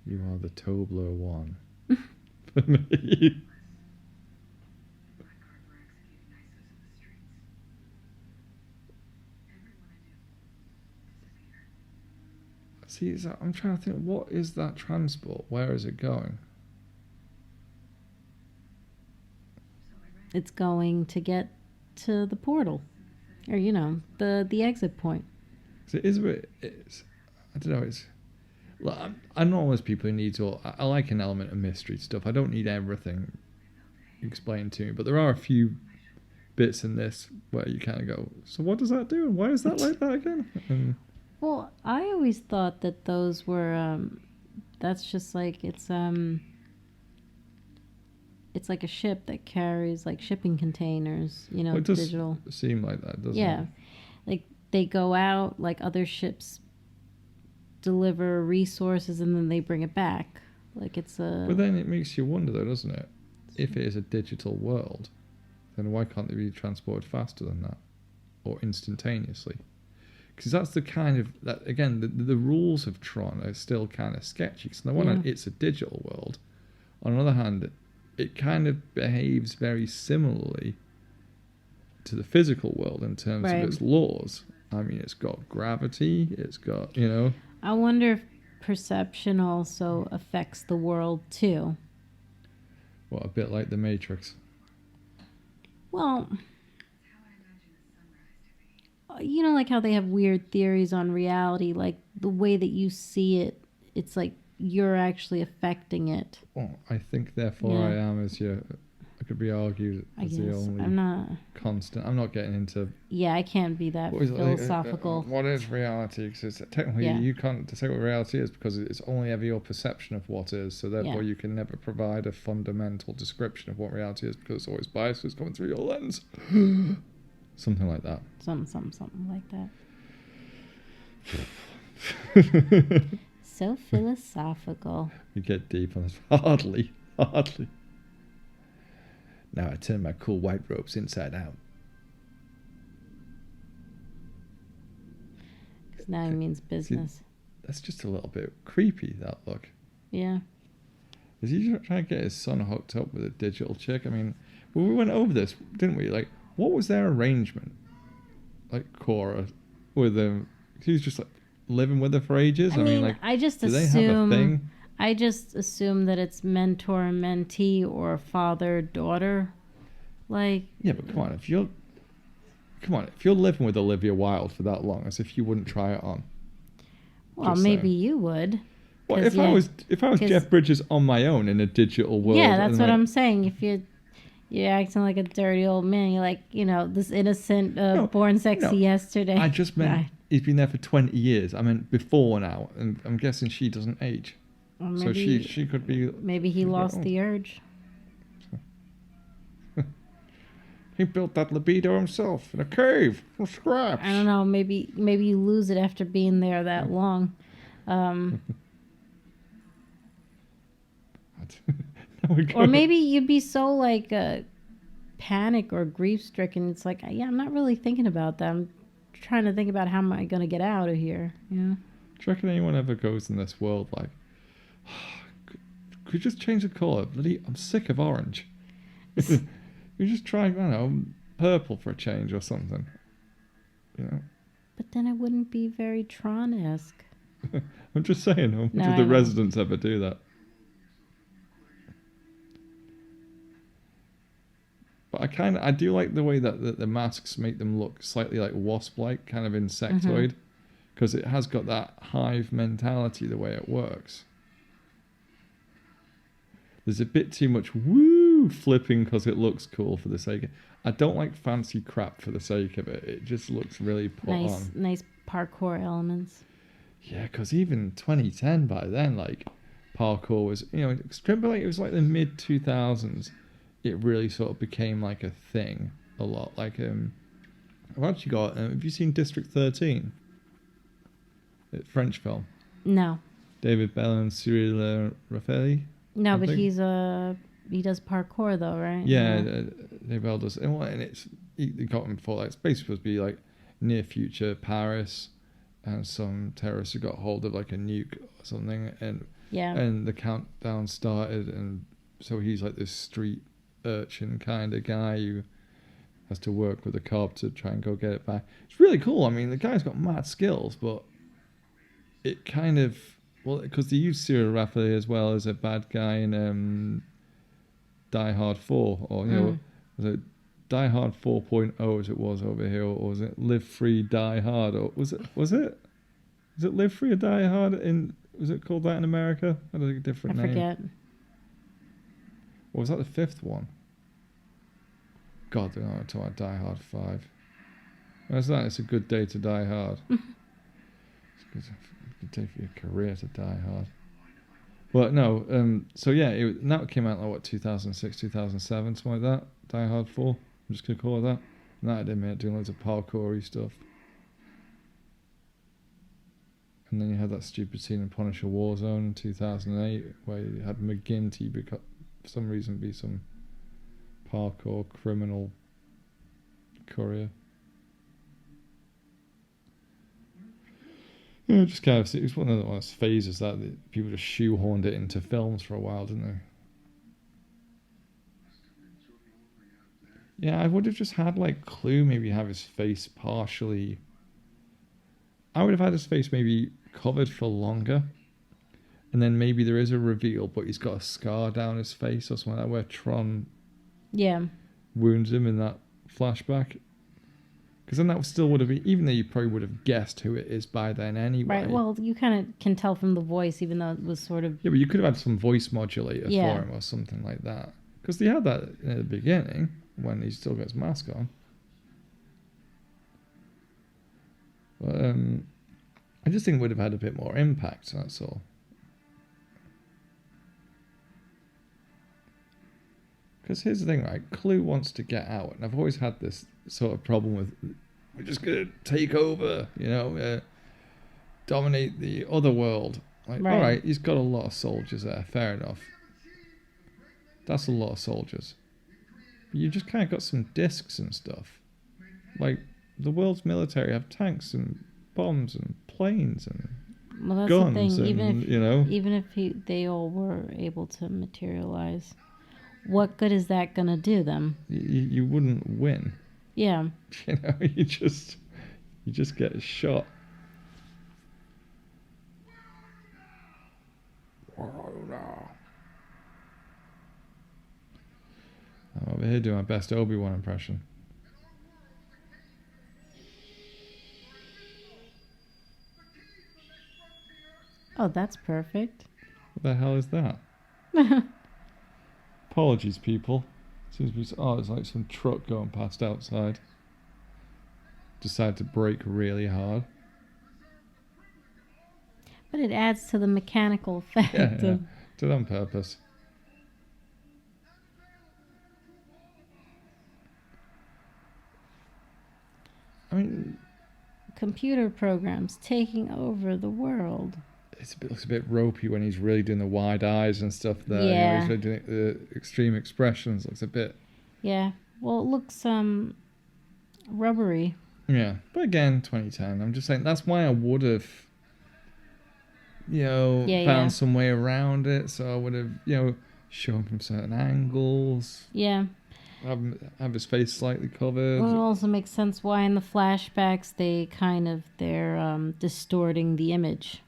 You are the Tobler one. For me. See, I'm trying to think, what is that transport? Where is it going? It's going to get to the portal, or the exit point. So it is. It's. I don't know. It's. I'm not always people who need to. I like an element of mystery stuff. I don't need everything explained to me, but there are a few bits in this where you kind of go, so what does that do? And why is that like that again? And Well, I always thought that those were. That's just like it's like a ship that carries like shipping containers. it does digital. seem like that, doesn't it? Yeah, like they go out like other ships deliver resources and then they bring it back. Like it's a. But then it makes you wonder, though, doesn't it? If it is a digital world, then why can't they be transported faster than that, or instantaneously? Because that's the kind of that again. The rules of Tron are still kind of sketchy. So on the one hand, it's a digital world. On the other hand, it kind of behaves very similarly to the physical world in terms of its laws. I mean, it's got gravity. It's got I wonder if perception also affects the world too. Well, a bit like the Matrix. Well, like how they have weird theories on reality, like the way that you see it, it's like you're actually affecting it. Well, I think therefore I am as you. It could be argued as the only I'm not constant. I'm not getting into. Yeah, I can't be that philosophical. What is reality? Because technically you can't say what reality is because it's only ever your perception of what is. So therefore you can never provide a fundamental description of what reality is because it's always biased. It's coming through your lens. Something like that. Something like that. So philosophical. You get deep on this. Hardly. Now I turn my cool white robes inside out. Because now it means business. See, that's just a little bit creepy, that look. Yeah. Is he trying to get his son hooked up with a digital chick? I mean, we went over this, didn't we? Like, what was their arrangement? Like, Cora with him. He was just like living with her for ages. I mean like, I just do assume, they have a thing? I just assume that it's mentor and mentee or father daughter. Like, yeah, but come on, if you're living with Olivia Wilde for that long, as if you wouldn't try it on. Well, maybe you would. Well, if I was Jeff Bridges on my own in a digital world. Yeah, that's what I'm saying. If you're acting like a dirty old man, you're like, this innocent, born sexy yesterday. I just meant he's been there for 20 years. I meant before now, and I'm guessing she doesn't age. Or maybe, so she could be. Maybe he lost the urge. He built that libido himself in a cave from scratch. I don't know. Maybe you lose it after being there that long. Or maybe you'd be so like panic or grief stricken. It's like, I'm not really thinking about that. I'm trying to think about how am I going to get out of here. Do you reckon anyone ever goes in this world like, could you just change the colour? I'm sick of orange. You just try, I don't know, purple for a change or something. But then it wouldn't be very Tron-esque. I'm just saying, do the residents ever do that? But I do like the way that the masks make them look slightly like wasp-like, kind of insectoid, because it has got that hive mentality the way it works. There's a bit too much woo flipping because it looks cool for the sake of it. I don't like fancy crap for the sake of it. It just looks really put on. Nice parkour elements. Yeah, because even 2010 by then, like, parkour was, like it was like the mid 2000s. It really sort of became like a thing a lot. Like, I've actually got, have you seen District 13? French film. No. David Bell and Cyril Raffaelli. No, but he does parkour though, right? Yeah, David Bell does. And it's, they got him for, like, it's basically supposed to be like near future Paris. and some terrorists who got hold of like a nuke or something, and Yeah. and the countdown started, and so he's like this street urchin kind of guy who has to work with a cop to try and go get it back. It's really cool. I mean, the guy's got mad skills, but it kind of, well, because they use Cyril Raffaele as well as a bad guy in Die Hard 4, or was it Die Hard 4.0 as it was over here, or was it Live Free Die Hard, or was it Live Free or Die Hard was it called that in America? I don't think a different name. I forget. Or was that the fifth one? God, they're not talking about Die Hard 5. Where's that? It's a good day to die hard. It's a good day for your career to die hard. But no, so yeah, that came out like what, 2006, 2007, something like that. Die Hard 4. I'm just gonna call it that. And that had him doing loads of parkour-y stuff. And then you had that stupid scene in Punisher Warzone in 2008 where you had McGinty for some reason be some parkour criminal courier. Yeah, just kind of, it was one of those phases that people just shoehorned it into films for a while, didn't they? Yeah, I would have just had like Clue maybe have his face partially. I would have had his face maybe covered for longer, and then maybe there is a reveal, but he's got a scar down his face or something like that, where Tron wounds him in that flashback. Because then that still would have been, even though you probably would have guessed who it is by then anyway. Right, well, you kind of can tell from the voice, even though it was sort of... Yeah, but you could have had some voice modulator for him or something like that. Because they had that in the beginning, when he still got his mask on. But I just think it would have had a bit more impact, that's all. Because here's the thing, right? Clue wants to get out, and I've always had this sort of problem with, we're just going to take over, dominate the other world. Like, all right, he's got a lot of soldiers there, fair enough. That's a lot of soldiers. But you just kind of got some discs and stuff. Like, the world's military have tanks and bombs and planes and guns. That's the thing. And, even if they all were able to materialize, what good is that going to do them? You wouldn't win. Yeah. You just get shot. I'm over here doing my best Obi-Wan impression. Oh, that's perfect. What the hell is that? Apologies, people. It's like some truck going past outside. Decided to brake really hard. But it adds to the mechanical effect. Yeah. Did it on purpose. I mean, computer programs taking over the world. It looks a bit ropey when he's really doing the wide eyes and stuff there. Yeah. He's really doing the extreme expressions. Looks a bit... Yeah. Well, it looks rubbery. Yeah. But again, 2010. I'm just saying, that's why I would have, found some way around it. So I would have, shown from certain angles. Yeah. Have his face slightly covered. Well, it also makes sense why in the flashbacks they're distorting the image.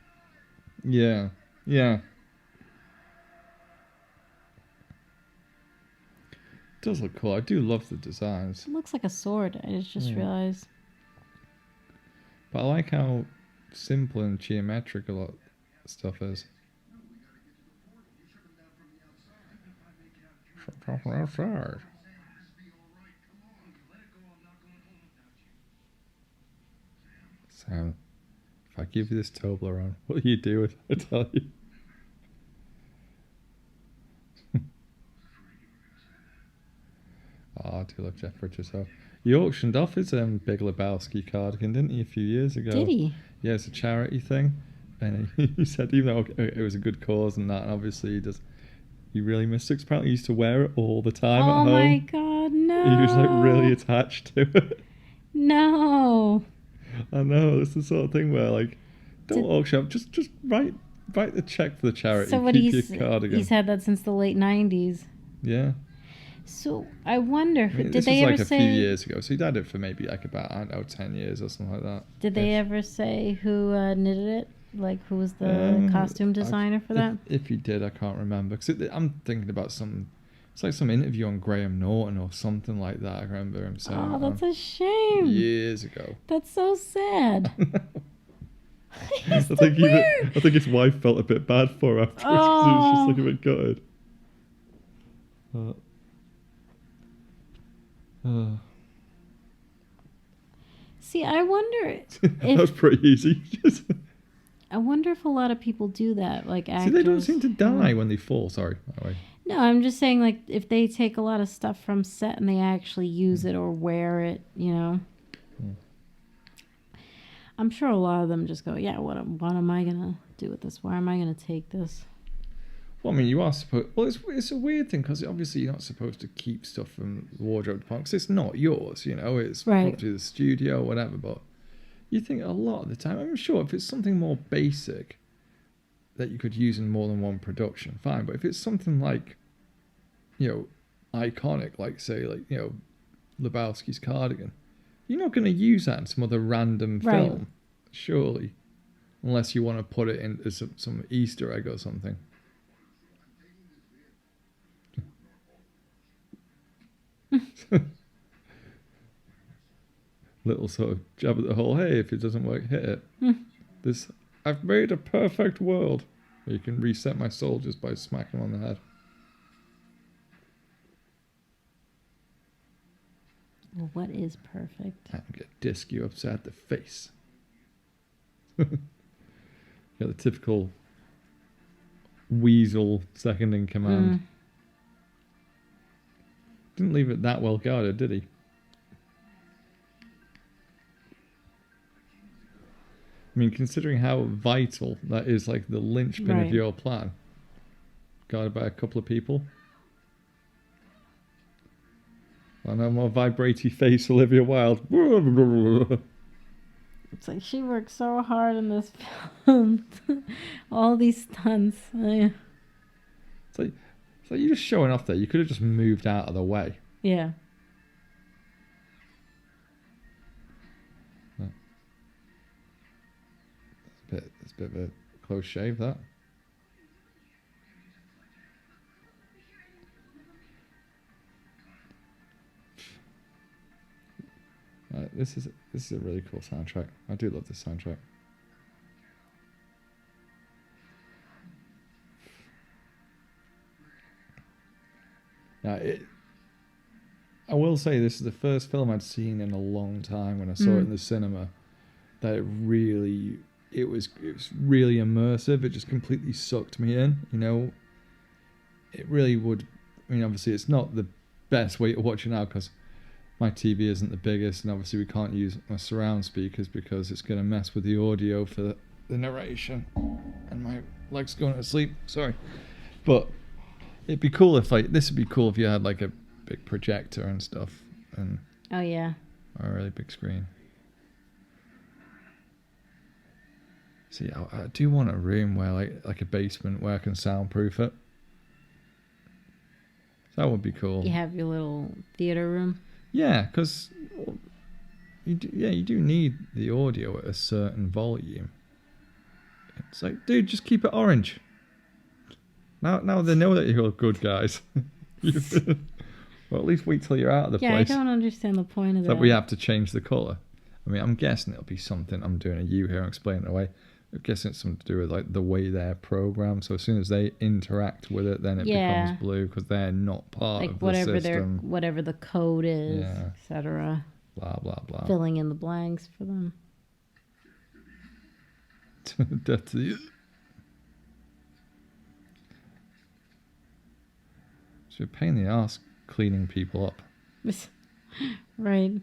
Yeah. Yeah. It does look cool. I do love the designs. It looks like a sword. I just realized. But I like how simple and geometric a lot of stuff is. Outside. Sam, if I give you this Toblerone, what do you do with it? I tell you. I do love Jeff Bridges. So he auctioned off his Big Lebowski cardigan, didn't he, a few years ago? Did he? Yeah, it's a charity thing. And he said, even though it was a good cause and that, and obviously he really missed it. Apparently he used to wear it all the time at home. Oh my God, no. He was like really attached to it. No. I know, it's the sort of thing where, like, don't Did- auction up, just write the check for the charity, So what keep your cardigan. he's had that since the late 90s. Yeah. So I wonder, I mean, did this they was ever like a say... few years ago, so he'd had it for maybe like about, I don't know, 10 years or something like that. Did they ever say who knitted it? Like, who was the costume designer for that? If he did, I can't remember. Because I'm thinking about it's like some interview on Graham Norton or something like that. I remember him saying. Oh, that's a shame. Years ago. That's so sad. I think his wife felt a bit bad for him afterwards. He was just like a bit gutted. See, I wonder that was pretty easy. I wonder if a lot of people do that, like actors. See, they don't seem to die when they fall. Sorry, by the way. No, I'm just saying, like, if they take a lot of stuff from set and they actually use it or wear it, you know. I'm sure a lot of them just go, yeah, what am I going to do with this? Where am I going to take this? Well, I mean, you are supposed... Well, it's a weird thing, because obviously you're not supposed to keep stuff from the wardrobe department, because it's not yours, you know. It's probably the studio or whatever, but you think a lot of the time... I'm sure if it's something more basic that you could use in more than one production, fine. But if it's something like, you know, iconic, like, say, like, you know, Lebowski's cardigan, you're not going to use that in some other random film, surely, unless you want to put it in as some Easter egg or something. Little sort of jab at the hole. Hey, if it doesn't work, hit it. I've made a perfect world. You can reset my soul just by smacking them on the head. Well, what is perfect? I'm going to disc you upside the face. Got the typical weasel second in command. Didn't leave it that well guarded, did he? I mean, considering how vital that is, like the linchpin of your plan. Guarded by a couple of people. I know, more vibraty face Olivia Wilde. It's like she worked so hard in this film. All these stunts. It's like you're just showing off there. You could have just moved out of the way. Yeah. It's a bit of a close shave, that. This is a really cool soundtrack. I do love this soundtrack. Now, I will say this is the first film I'd seen in a long time when I saw it in the cinema. That it was really immersive. It just completely sucked me in. You know, it really would. I mean, obviously, it's not the best way to watch it now because my TV isn't the biggest, and obviously we can't use my surround speakers because it's going to mess with the audio for the narration. And my leg's going to sleep. Sorry, but it'd be cool if this would be cool if you had like a big projector and stuff, and oh yeah, a really big screen. See, I do want a room where like a basement where I can soundproof it. That would be cool. You have your little theater room. Yeah, because you do need the audio at a certain volume. It's like, dude, just keep it orange. Now they know that you're good guys. Well, at least wait till you're out of the place. Yeah, I don't understand the point of that. That we have to change the colour. I mean, I'm guessing it'll be something. I'm doing a U here and explaining it away. I'm guessing it's something to do with like the way they're programmed. So as soon as they interact with it, then it becomes blue because they're not part of the system. Whatever the code is, etc. Blah blah blah. Filling in the blanks for them. Death to the... It's a pain in the ass cleaning people up. Right.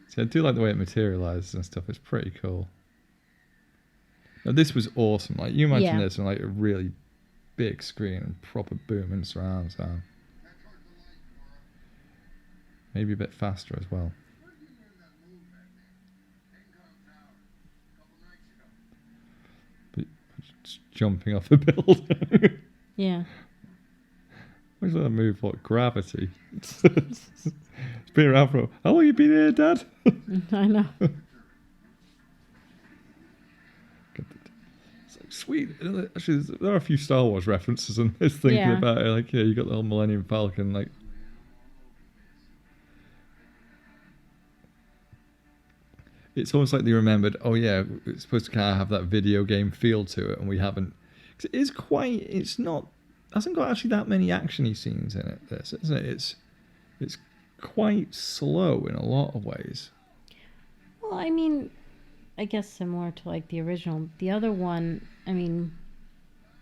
See, I do like the way it materializes and stuff. It's pretty cool. Now, this was awesome. Like, you imagine this on like a really big screen and proper booming surround sound. maybe a bit faster as well. But just jumping off a building. Yeah. What's that move? What, gravity? It's been around for... How long have you been here, Dad? I know. It's like, sweet. Actually, there are a few Star Wars references in this, thinking about it. Like, yeah, you got the whole Millennium Falcon, like... It's almost like they remembered, oh yeah, it's supposed to kind of have that video game feel to it, and we haven't... 'Cause it is quite... It's not... hasn't got actually that many actiony scenes in it, this, isn't it? It's quite slow in a lot of ways. Well, I mean, I guess similar to like the original. The other one, I mean,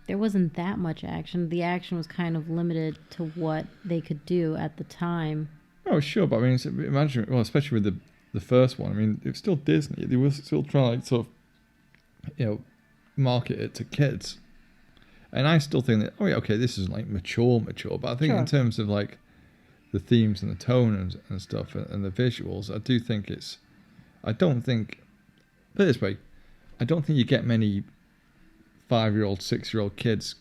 there wasn't that much action. The action was kind of limited to what they could do at the time. Oh, sure, but I mean, imagine, well, especially with the first one, I mean, it was still Disney. They were still trying to, like, sort of, market it to kids. And I still think that, oh yeah, okay, this isn't like mature, but I think in terms of like the themes and the tone and stuff and the visuals, I do think it's, I don't think, put it this way, I don't think you get many 5-year-old, 6-year-old kids.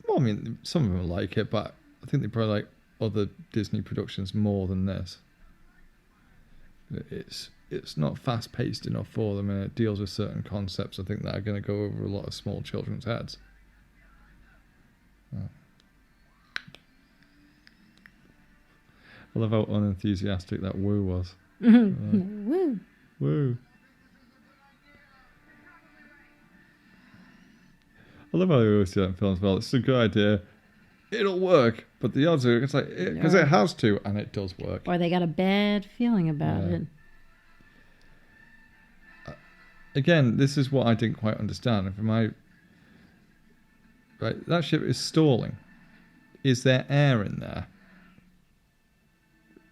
Well, I mean, some of them like it, but I think they probably like other Disney productions more than this. It's not fast-paced enough for them, and it deals with certain concepts, I think, that are going to go over a lot of small children's heads. Oh. I love how unenthusiastic that woo was. Woo. Woo. I love how they always do that in films as well. It's a good idea. It'll work, but the odds are, it's like, because it has to, and it does work. Or they got a bad feeling about it. Again, this is what I didn't quite understand. Right, that ship is stalling. Is there air in there?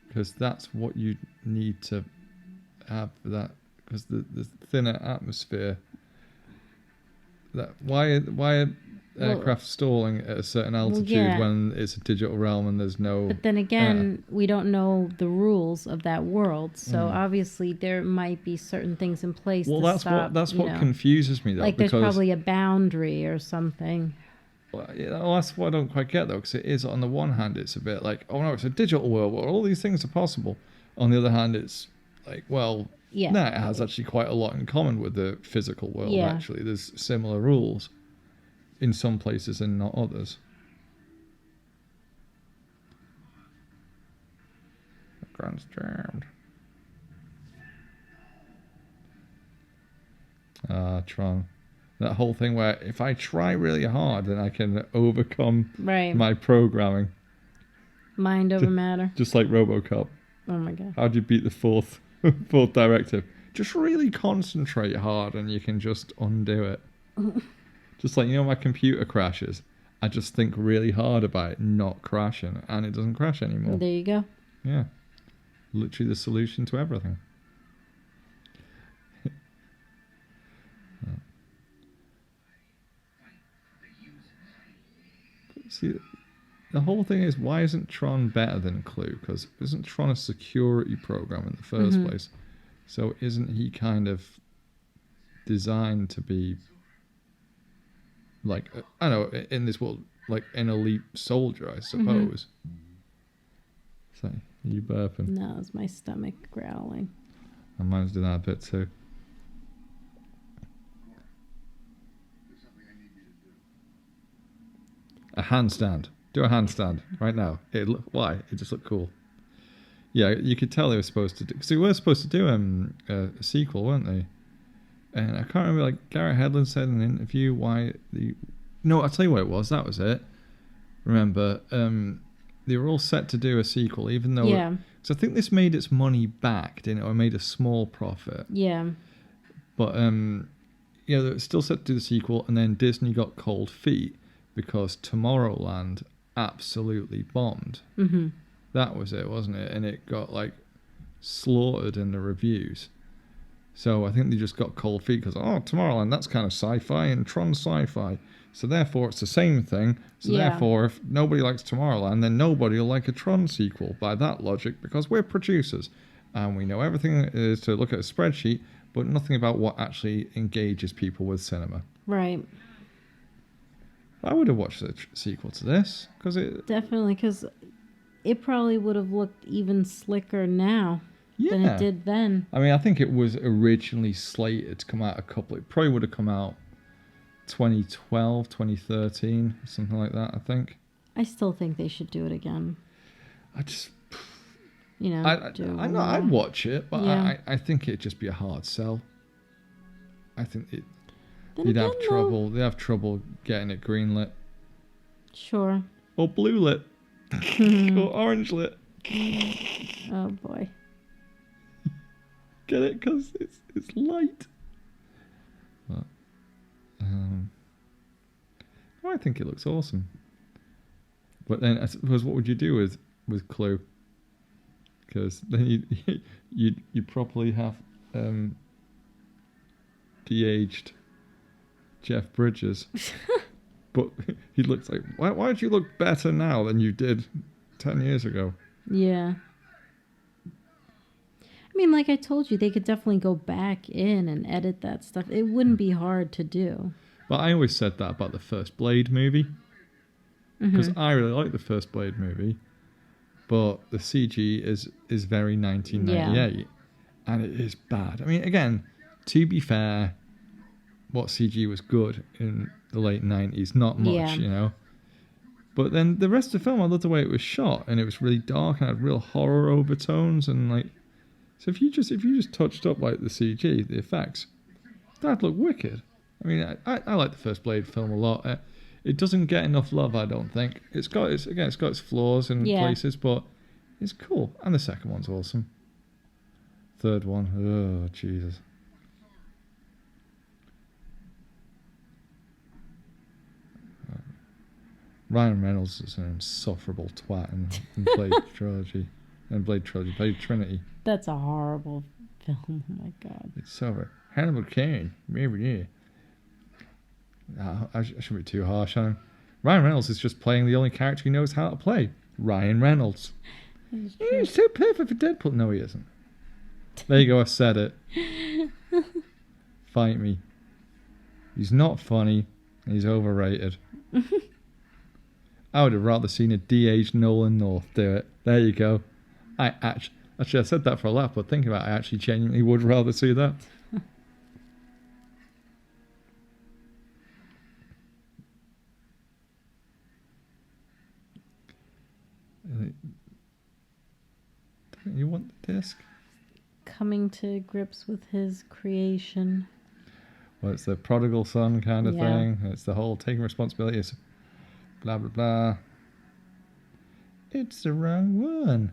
Because that's what you need to have for that. Because the thinner atmosphere. Why are aircraft stalling at a certain altitude when it's a digital realm and there's no... But then again, we don't know the rules of that world, so obviously there might be certain things in place to stop, that's what confuses me, though. Like there's probably a boundary or something. Well, that's what I don't quite get, though, because it is, on the one hand, it's a bit like, oh no, it's a digital world where all these things are possible. On the other hand, it's like, well, it has actually quite a lot in common with the physical world, actually. There's similar rules in some places and not others. The ground's jammed. Tron. That whole thing where if I try really hard, then I can overcome my programming. Mind over matter. Just like RoboCop. Oh my god. How'd you beat the fourth directive? Just really concentrate hard and you can just undo it. Just like, my computer crashes. I just think really hard about it not crashing, and it doesn't crash anymore. There you go. Yeah. Literally the solution to everything. See, the whole thing is, why isn't Tron better than Clue? Because isn't Tron a security program in the first place? So isn't he kind of designed to be, like, I don't know, in this world, like an elite soldier, I suppose. So, you burping? No, it's my stomach growling. And mine's doing that a bit too. A handstand. Do a handstand right now. Why? It just looked cool. Yeah, you could tell they were supposed to do... Because they were supposed to do a sequel, weren't they? And I can't remember, like, Garrett Hedlund said in an interview why the... No, I'll tell you what it was. That was it. Remember, they were all set to do a sequel, even though... Yeah. Because I think this made its money back, didn't it? Or made a small profit. Yeah. But, they were still set to do the sequel, and then Disney got cold feet because Tomorrowland absolutely bombed. That was it, wasn't it? And it got, like, slaughtered in the reviews. So I think they just got cold feet because, Tomorrowland, that's kind of sci-fi and Tron sci-fi. So therefore it's the same thing. So therefore if nobody likes Tomorrowland, then nobody will like a Tron sequel by that logic, because we're producers and we know everything is to look at a spreadsheet, but nothing about what actually engages people with cinema. Right. I would have watched the sequel to this because it... Definitely, because it probably would have looked even slicker now than it did then. I mean, I think it was originally slated to come out it probably would have come out 2012, 2013, something like that, I think. I still think they should do it again. I just... I'd watch it, but I think it'd just be a hard sell. I think they'd have trouble getting it greenlit. Sure. Or blue lit. Or orange lit. Oh boy. Get it? Because it's light. But, I think it looks awesome. But then I suppose, what would you do with Clue? Because then you'd probably have de-aged Jeff Bridges. But he looks like, why don't you look better now than you did 10 years ago? Yeah. I mean, like I told you, they could definitely go back in and edit that stuff. It wouldn't be hard to do. But I always said that about the first Blade movie. Because I really like the first Blade movie. But the CG is very 1998. And it is bad. I mean, again, to be fair, what CG was good in the late 90s, not much, But then the rest of the film, I loved the way it was shot, and it was really dark and had real horror overtones, and like, so if you just touched up like the CG, the effects, that'd look wicked. I mean, I like the first Blade film a lot. It doesn't get enough love, I don't think. It's got its flaws in places, but it's cool. And the second one's awesome. Third one, oh Jesus. Ryan Reynolds is an insufferable twat in Blade Trilogy. Blade Trinity. That's a horrible film. Oh my God. It's so bad. Hannibal Caine, maybe. I shouldn't be too harsh on him. Ryan Reynolds is just playing the only character he knows how to play. Ryan Reynolds. He's so perfect for Deadpool. No, he isn't. There you go, I said it. Fight me. He's not funny. He's overrated. I would have rather seen a de-aged Nolan North do it. There you go. Actually, I said that for a laugh, but thinking about it, I actually genuinely would rather see that. Don't you want the disc? Coming to grips with his creation. Well, it's the prodigal son kind of thing. It's the whole taking responsibility. It's blah, blah, blah. It's the wrong one.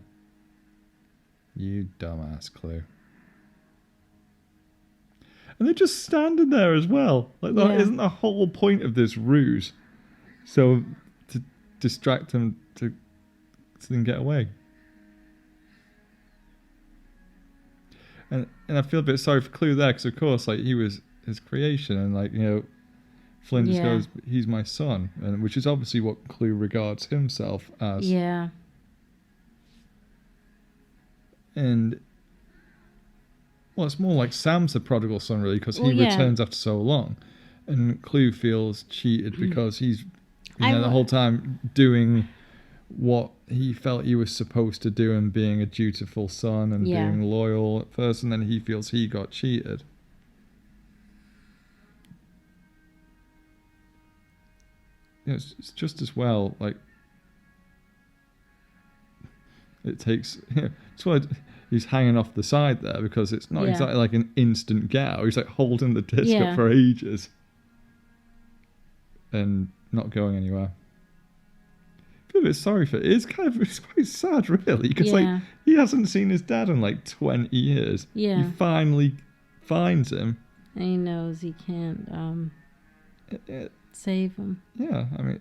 You dumbass, Clue. And they're just standing there as well. Like, that isn't the whole point of this ruse. So, to distract them so they can get away. And I feel a bit sorry for Clue there, because of course, like, he was his creation, and like, Flynn just goes, he's my son, and which is obviously what Clue regards himself as. Yeah. And well, it's more like Sam's the prodigal son, really, because he returns after so long, and Clue feels cheated because he's the whole time doing what he felt he was supposed to do and being a dutiful son and being loyal at first, and then he feels he got cheated. It's just as well, like, it takes, that's why he's hanging off the side there, because it's not exactly like an instant get out. He's like holding the disc up for ages and not going anywhere. I feel a bit sorry for it. It's quite sad, really, because like, he hasn't seen his dad in like 20 years. Yeah. He finally finds him. And he knows he can't save him. Yeah, I mean,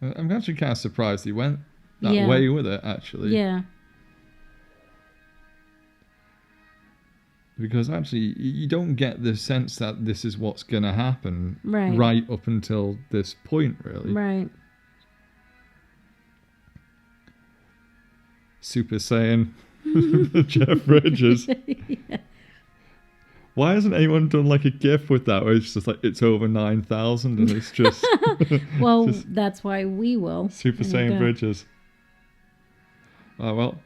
I'm actually kind of surprised he went that way with it, actually. Yeah. Because actually, you don't get the sense that this is what's going to happen Right. up until this point, really. Right. Super Saiyan Jeff Bridges. Yeah. Why hasn't anyone done like a GIF with that where it's just like it's over 9,000 and it's just Well, just that's why we will. Super There you Saiyan go. Bridges. Oh well,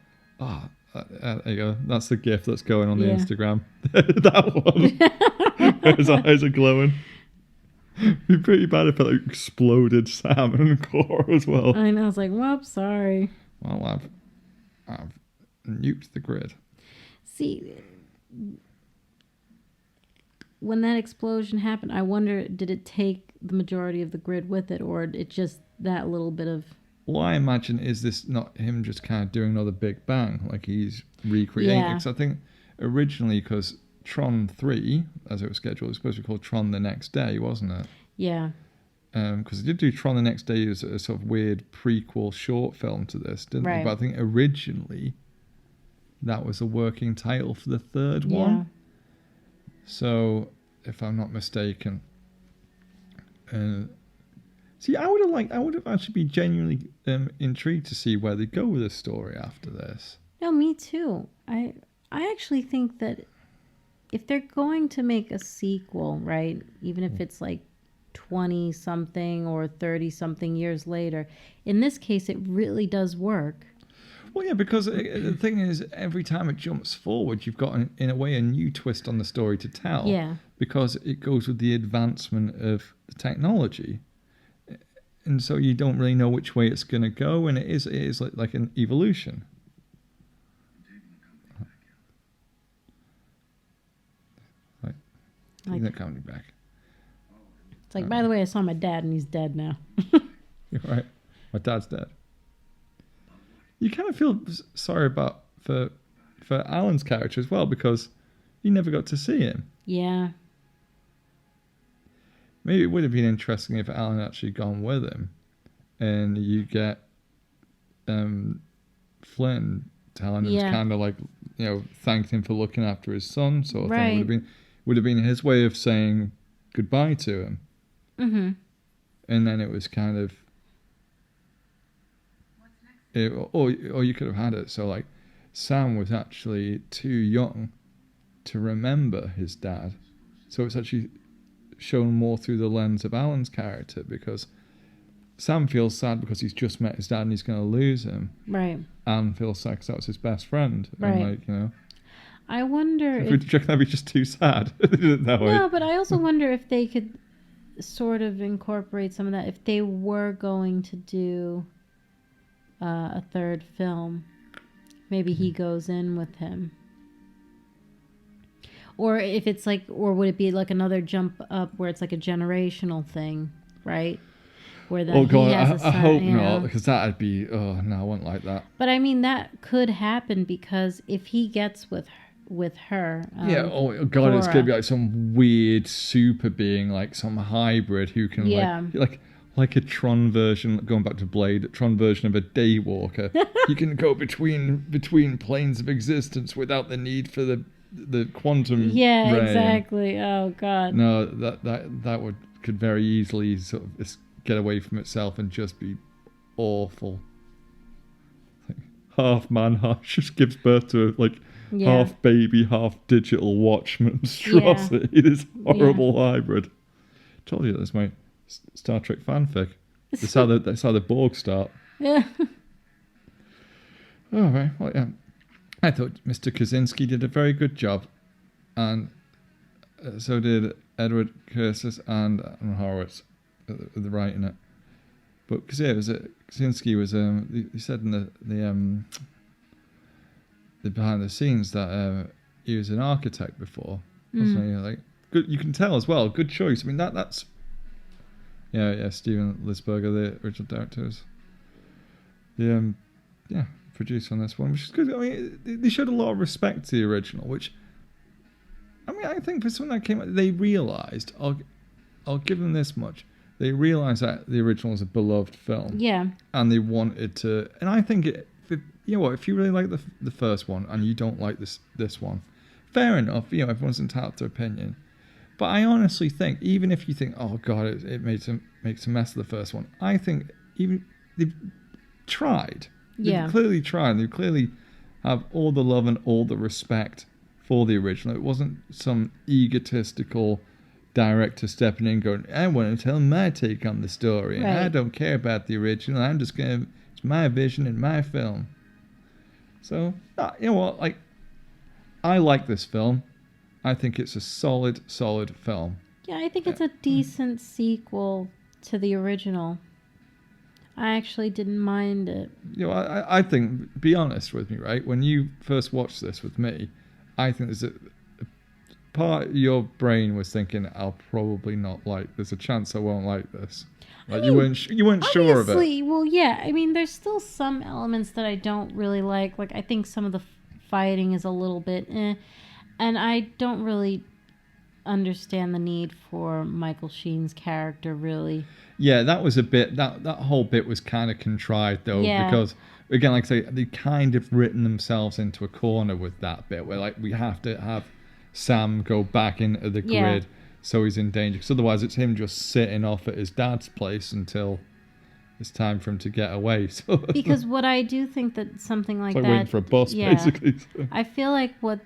there you go. That's the GIF that's going on the Yeah. Instagram. That one, where his eyes are glowing. It'd be pretty bad if it like, exploded Sam and Cora as well. I know. I was like, whoops, sorry. Well, I've nuked the grid. See, when that explosion happened, I wonder, did it take the majority of the grid with it, or it just that little bit of... Well, I imagine, is this not him just kind of doing another Big Bang? Like he's recreating it? Yeah. Because I think originally, because Tron 3, as it was scheduled, it was supposed to be called Tron the Next Day, wasn't it? Yeah. Because they did do Tron the Next Day as a sort of weird prequel short film to this, didn't Right. they? But I think originally that was a working title for the third Yeah. one. So, if I'm not mistaken, see, I would have actually been genuinely intrigued to see where they go with this story after this. No, me too. I actually think that if they're going to make a sequel, right, even if it's like 20 something or 30 something years later, in this case it really does work. Well, yeah, because the thing is, every time it jumps forward, you've got, in a way, a new twist on the story to tell. Yeah. Because it goes with the advancement of the technology. And so you don't really know which way it's going to go, and it is like an evolution. Like, they're coming back. It's like, by the way, I saw my dad and he's dead now. You're right. My dad's dead. You kind of feel sorry for Alan's character as well, because you never got to see him. Yeah. Maybe it would have been interesting if Alan had actually gone with him, and you get Flynn telling him, kind of like, thanked him for looking after his son, sort of Right. thing. Would have been his way of saying goodbye to him. Mm-hmm. And then it was kind of, or you could have had it so like Sam was actually too young to remember his dad, so it's actually shown more through the lens of Alan's character, because Sam feels sad because he's just met his dad and he's going to lose him. Right. Alan feels sad because that was his best friend. Right. And I wonder do you reckon that'd be just too sad? That way. No, but I also wonder if they could sort of incorporate some of that if they were going to do a third film. Maybe he goes in with him. Or if it's like, or would it be like another jump up where it's like a generational thing, right? Where that Oh God, he has a I son, hope you know? not, because that'd be, oh no, I wouldn't like that. But I mean, that could happen because if he gets with her. Yeah, oh God, it's Cora. gonna be like some weird super being, like some hybrid who can like a Tron version, going back to Blade, a Tron version of a Daywalker. You can go between planes of existence without the need for the quantum Yeah, ray. exactly. Oh God. No, that could very easily sort of get away from itself and just be awful. Like, half man, half just gives birth to half baby, half digital watch monstrosity. This horrible hybrid. Told you that's my Star Trek fanfic. That's how the Borg start. Yeah. Oh, right. Well, yeah. I thought Mr. Kaczynski did a very good job, and so did Edward Curtis and Horowitz, the writing it. But because Kaczynski was he said in the behind the scenes that he was an architect before, wasn't he? Like, good. You can tell as well. Good choice. I mean that's. Yeah. Steven Lisberger, the original director, was the producer on this one, which is good. I mean, they showed a lot of respect to the original, which, I mean, I think for something that came out, they realised. I'll give them this much. They realised that the original was a beloved film. Yeah. And they wanted to, and I think if you know what, if you really like the first one and you don't like this one, fair enough. You know, everyone's entitled to opinion. But I honestly think, even if you think, oh God, it makes a mess of the first one, I think even they've tried. Yeah. They've clearly tried. They clearly have all the love and all the respect for the original. It wasn't some egotistical director stepping in going, I want to tell my take on the story. And I don't care about the original. I'm just going to, it's my vision and my film. So, you know what? Like, I like this film. I think it's a solid film. Yeah, I think it's a decent sequel to the original. I actually didn't mind it. You know, I think, be honest with me, right? When you first watched this with me, I think there's a part of your brain was thinking, I'll probably not like. There's a chance I won't like this. Like, you weren't sure of it. Well, yeah. I mean, there's still some elements that I don't really like. Like, I think some of the fighting is a little bit and I don't really understand the need for Michael Sheen's character, really. Yeah, that was a bit, that whole bit was kind of contrived, though, because, again, like I say, they kind of written themselves into a corner with that bit, where, like, we have to have Sam go back into the grid so he's in danger, because otherwise it's him just sitting off at his dad's place until it's time for him to get away. So because what I do think that something like it's that... waiting for a bus, basically. So. I feel like what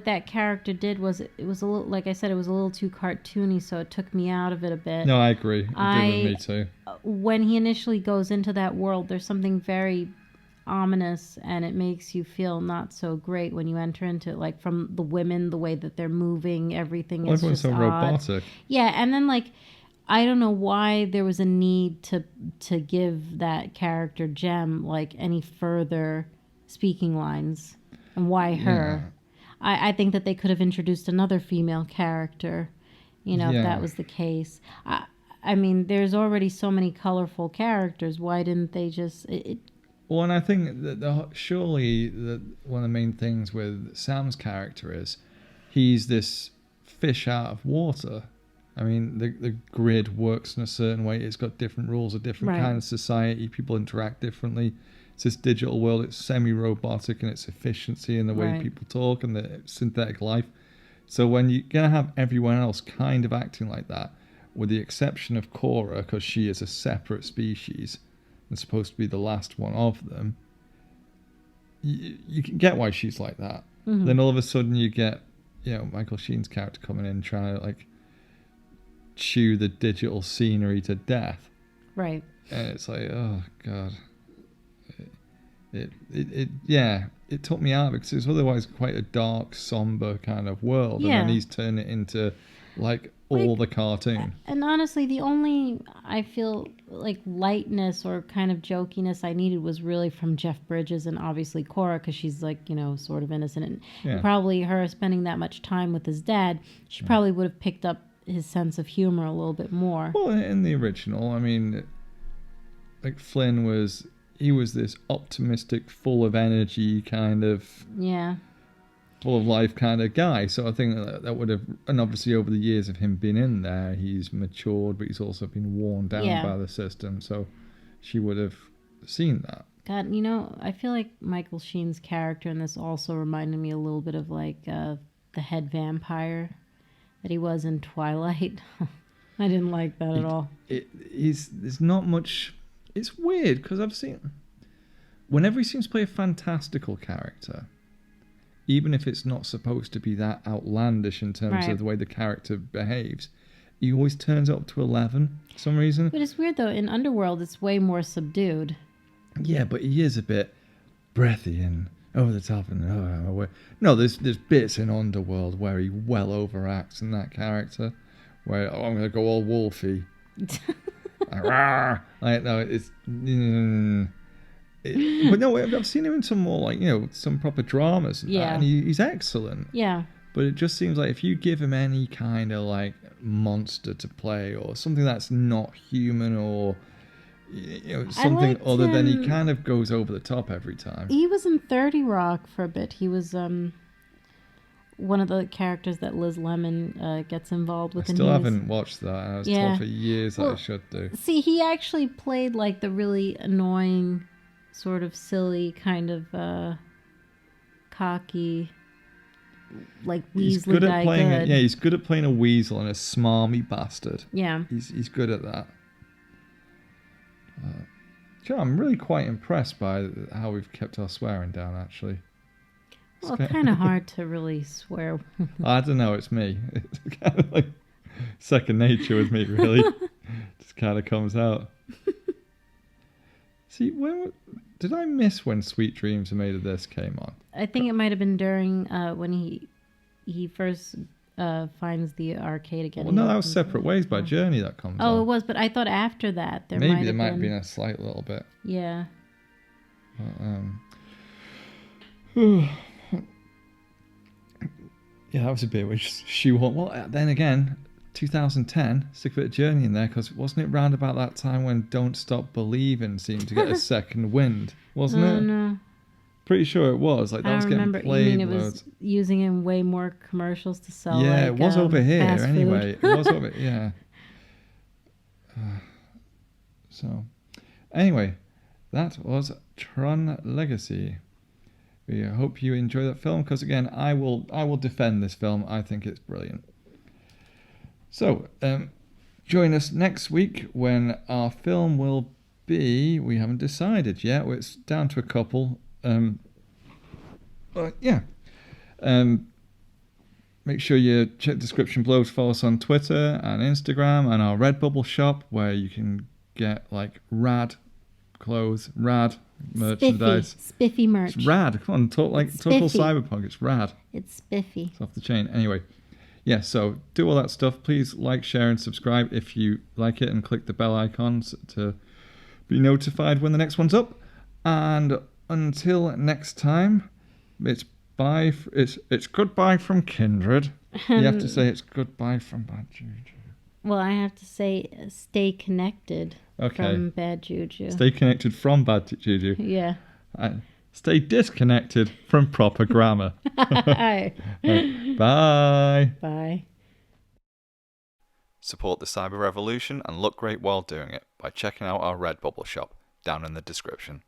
that character did was it was a little, like I said, it was a little too cartoony, so it took me out of it a bit. No, I agree. It did with me too. When he initially goes into that world, there's something very ominous, and it makes you feel not so great when you enter into it. Like, from the women, the way that they're moving, everything is just so odd. robotic. Yeah, and then, like, I don't know why there was a need to give that character Jem like any further speaking lines, and why her. Yeah. I think that they could have introduced another female character, if that was the case. I mean, there's already so many colorful characters. Why didn't they just... Well, and I think that surely one of the main things with Sam's character is he's this fish out of water. I mean, the grid works in a certain way. It's got different rules, a different kind of society. People interact differently. It's this digital world. It's semi-robotic in its efficiency and the way people talk and the synthetic life. So when you're going to have everyone else kind of acting like that, with the exception of Cora, because she is a separate species and supposed to be the last one of them, you can get why she's like that. Mm-hmm. Then all of a sudden you get, Michael Sheen's character coming in trying to, like, chew the digital scenery to death. Right. And it's like, oh, God. It took me out because it's otherwise quite a dark, somber kind of world, and then he's turned it into like all the cartoon. And honestly, the only I feel like lightness or kind of jokiness I needed was really from Jeff Bridges and obviously Cora, because she's like sort of innocent, and probably her spending that much time with his dad, she probably would have picked up his sense of humor a little bit more. Well, in the original, I mean, like Flynn was. He was this optimistic, full of energy kind of... full of life kind of guy. So I think that would have... And obviously over the years of him being in there, he's matured, but he's also been worn down by the system. So she would have seen that. God, I feel like Michael Sheen's character in this also reminded me a little bit of like the head vampire that he was in Twilight. I didn't like that at all. There's not much... It's weird because I've seen... Whenever he seems to play a fantastical character, even if it's not supposed to be that outlandish in terms of the way the character behaves, he always turns up to 11 for some reason. But it's weird though, in Underworld it's way more subdued. Yeah, but he is a bit breathy and over the top. And no, there's bits in Underworld where he well overacts in that character, where I'm going to go all wolfy. Like, no, it's... but no, I've seen him in some more, like, some proper dramas and that, and he's excellent. Yeah. But it just seems like if you give him any kind of, like, monster to play or something that's not human or, something other than he kind of goes over the top every time. He was in 30 Rock for a bit. He was one of the characters that Liz Lemon gets involved with. I still haven't watched that. I was told for years that I should do. See, he actually played like the really annoying, sort of silly, kind of cocky like He's Weasley good guy at playing. good. Yeah, he's good at playing a weasel and a smarmy bastard. Yeah. He's good at that. Sure, I'm really quite impressed by how we've kept our swearing down. Actually. Well, kind of hard to really swear. I don't know. It's me. It's kind of like second nature with me, really. Just kind of comes out. See, did I miss when Sweet Dreams Are Made of This came on? I think it might have been during when he first finds the arcade again. Well, no, that was Separate Ways by Journey that comes on. Oh, it was, but I thought after that there Maybe might there have might been... have been a slight little bit. Yeah. Yeah, that was a bit which shoehorn. Well, then again, 2010, stick a bit of Journey in there, because wasn't it round about that time when Don't Stop Believin' seemed to get a second wind? Wasn't it? No. Pretty sure it was. Like, that was getting played. You mean it was using in way more commercials to sell? Yeah, like, it was over here fast anyway. food. It was over, yeah. So, anyway, that was Tron Legacy. We hope you enjoy that film, because again, I will defend this film. I think it's brilliant. So, join us next week when our film will be. We haven't decided yet. It's down to a couple. Make sure you check the description below to follow us on Twitter and Instagram and our Redbubble shop, where you can get like rad clothes, rad merchandise. Spiffy merch. It's rad. Come on, talk all cyberpunk. It's rad. It's spiffy. It's off the chain. Anyway, yeah, so do all that stuff. Please like, share, and subscribe if you like it, and click the bell icons to be notified when the next one's up. And until next time, it's bye. It's goodbye from Kindred. You have to say it's goodbye from Bad Juju. Well, I have to say stay connected from Bad Juju. Stay connected from Bad Juju. Yeah. Stay disconnected from proper grammar. Bye. Bye. Support the cyber revolution and look great while doing it by checking out our Redbubble shop down in the description.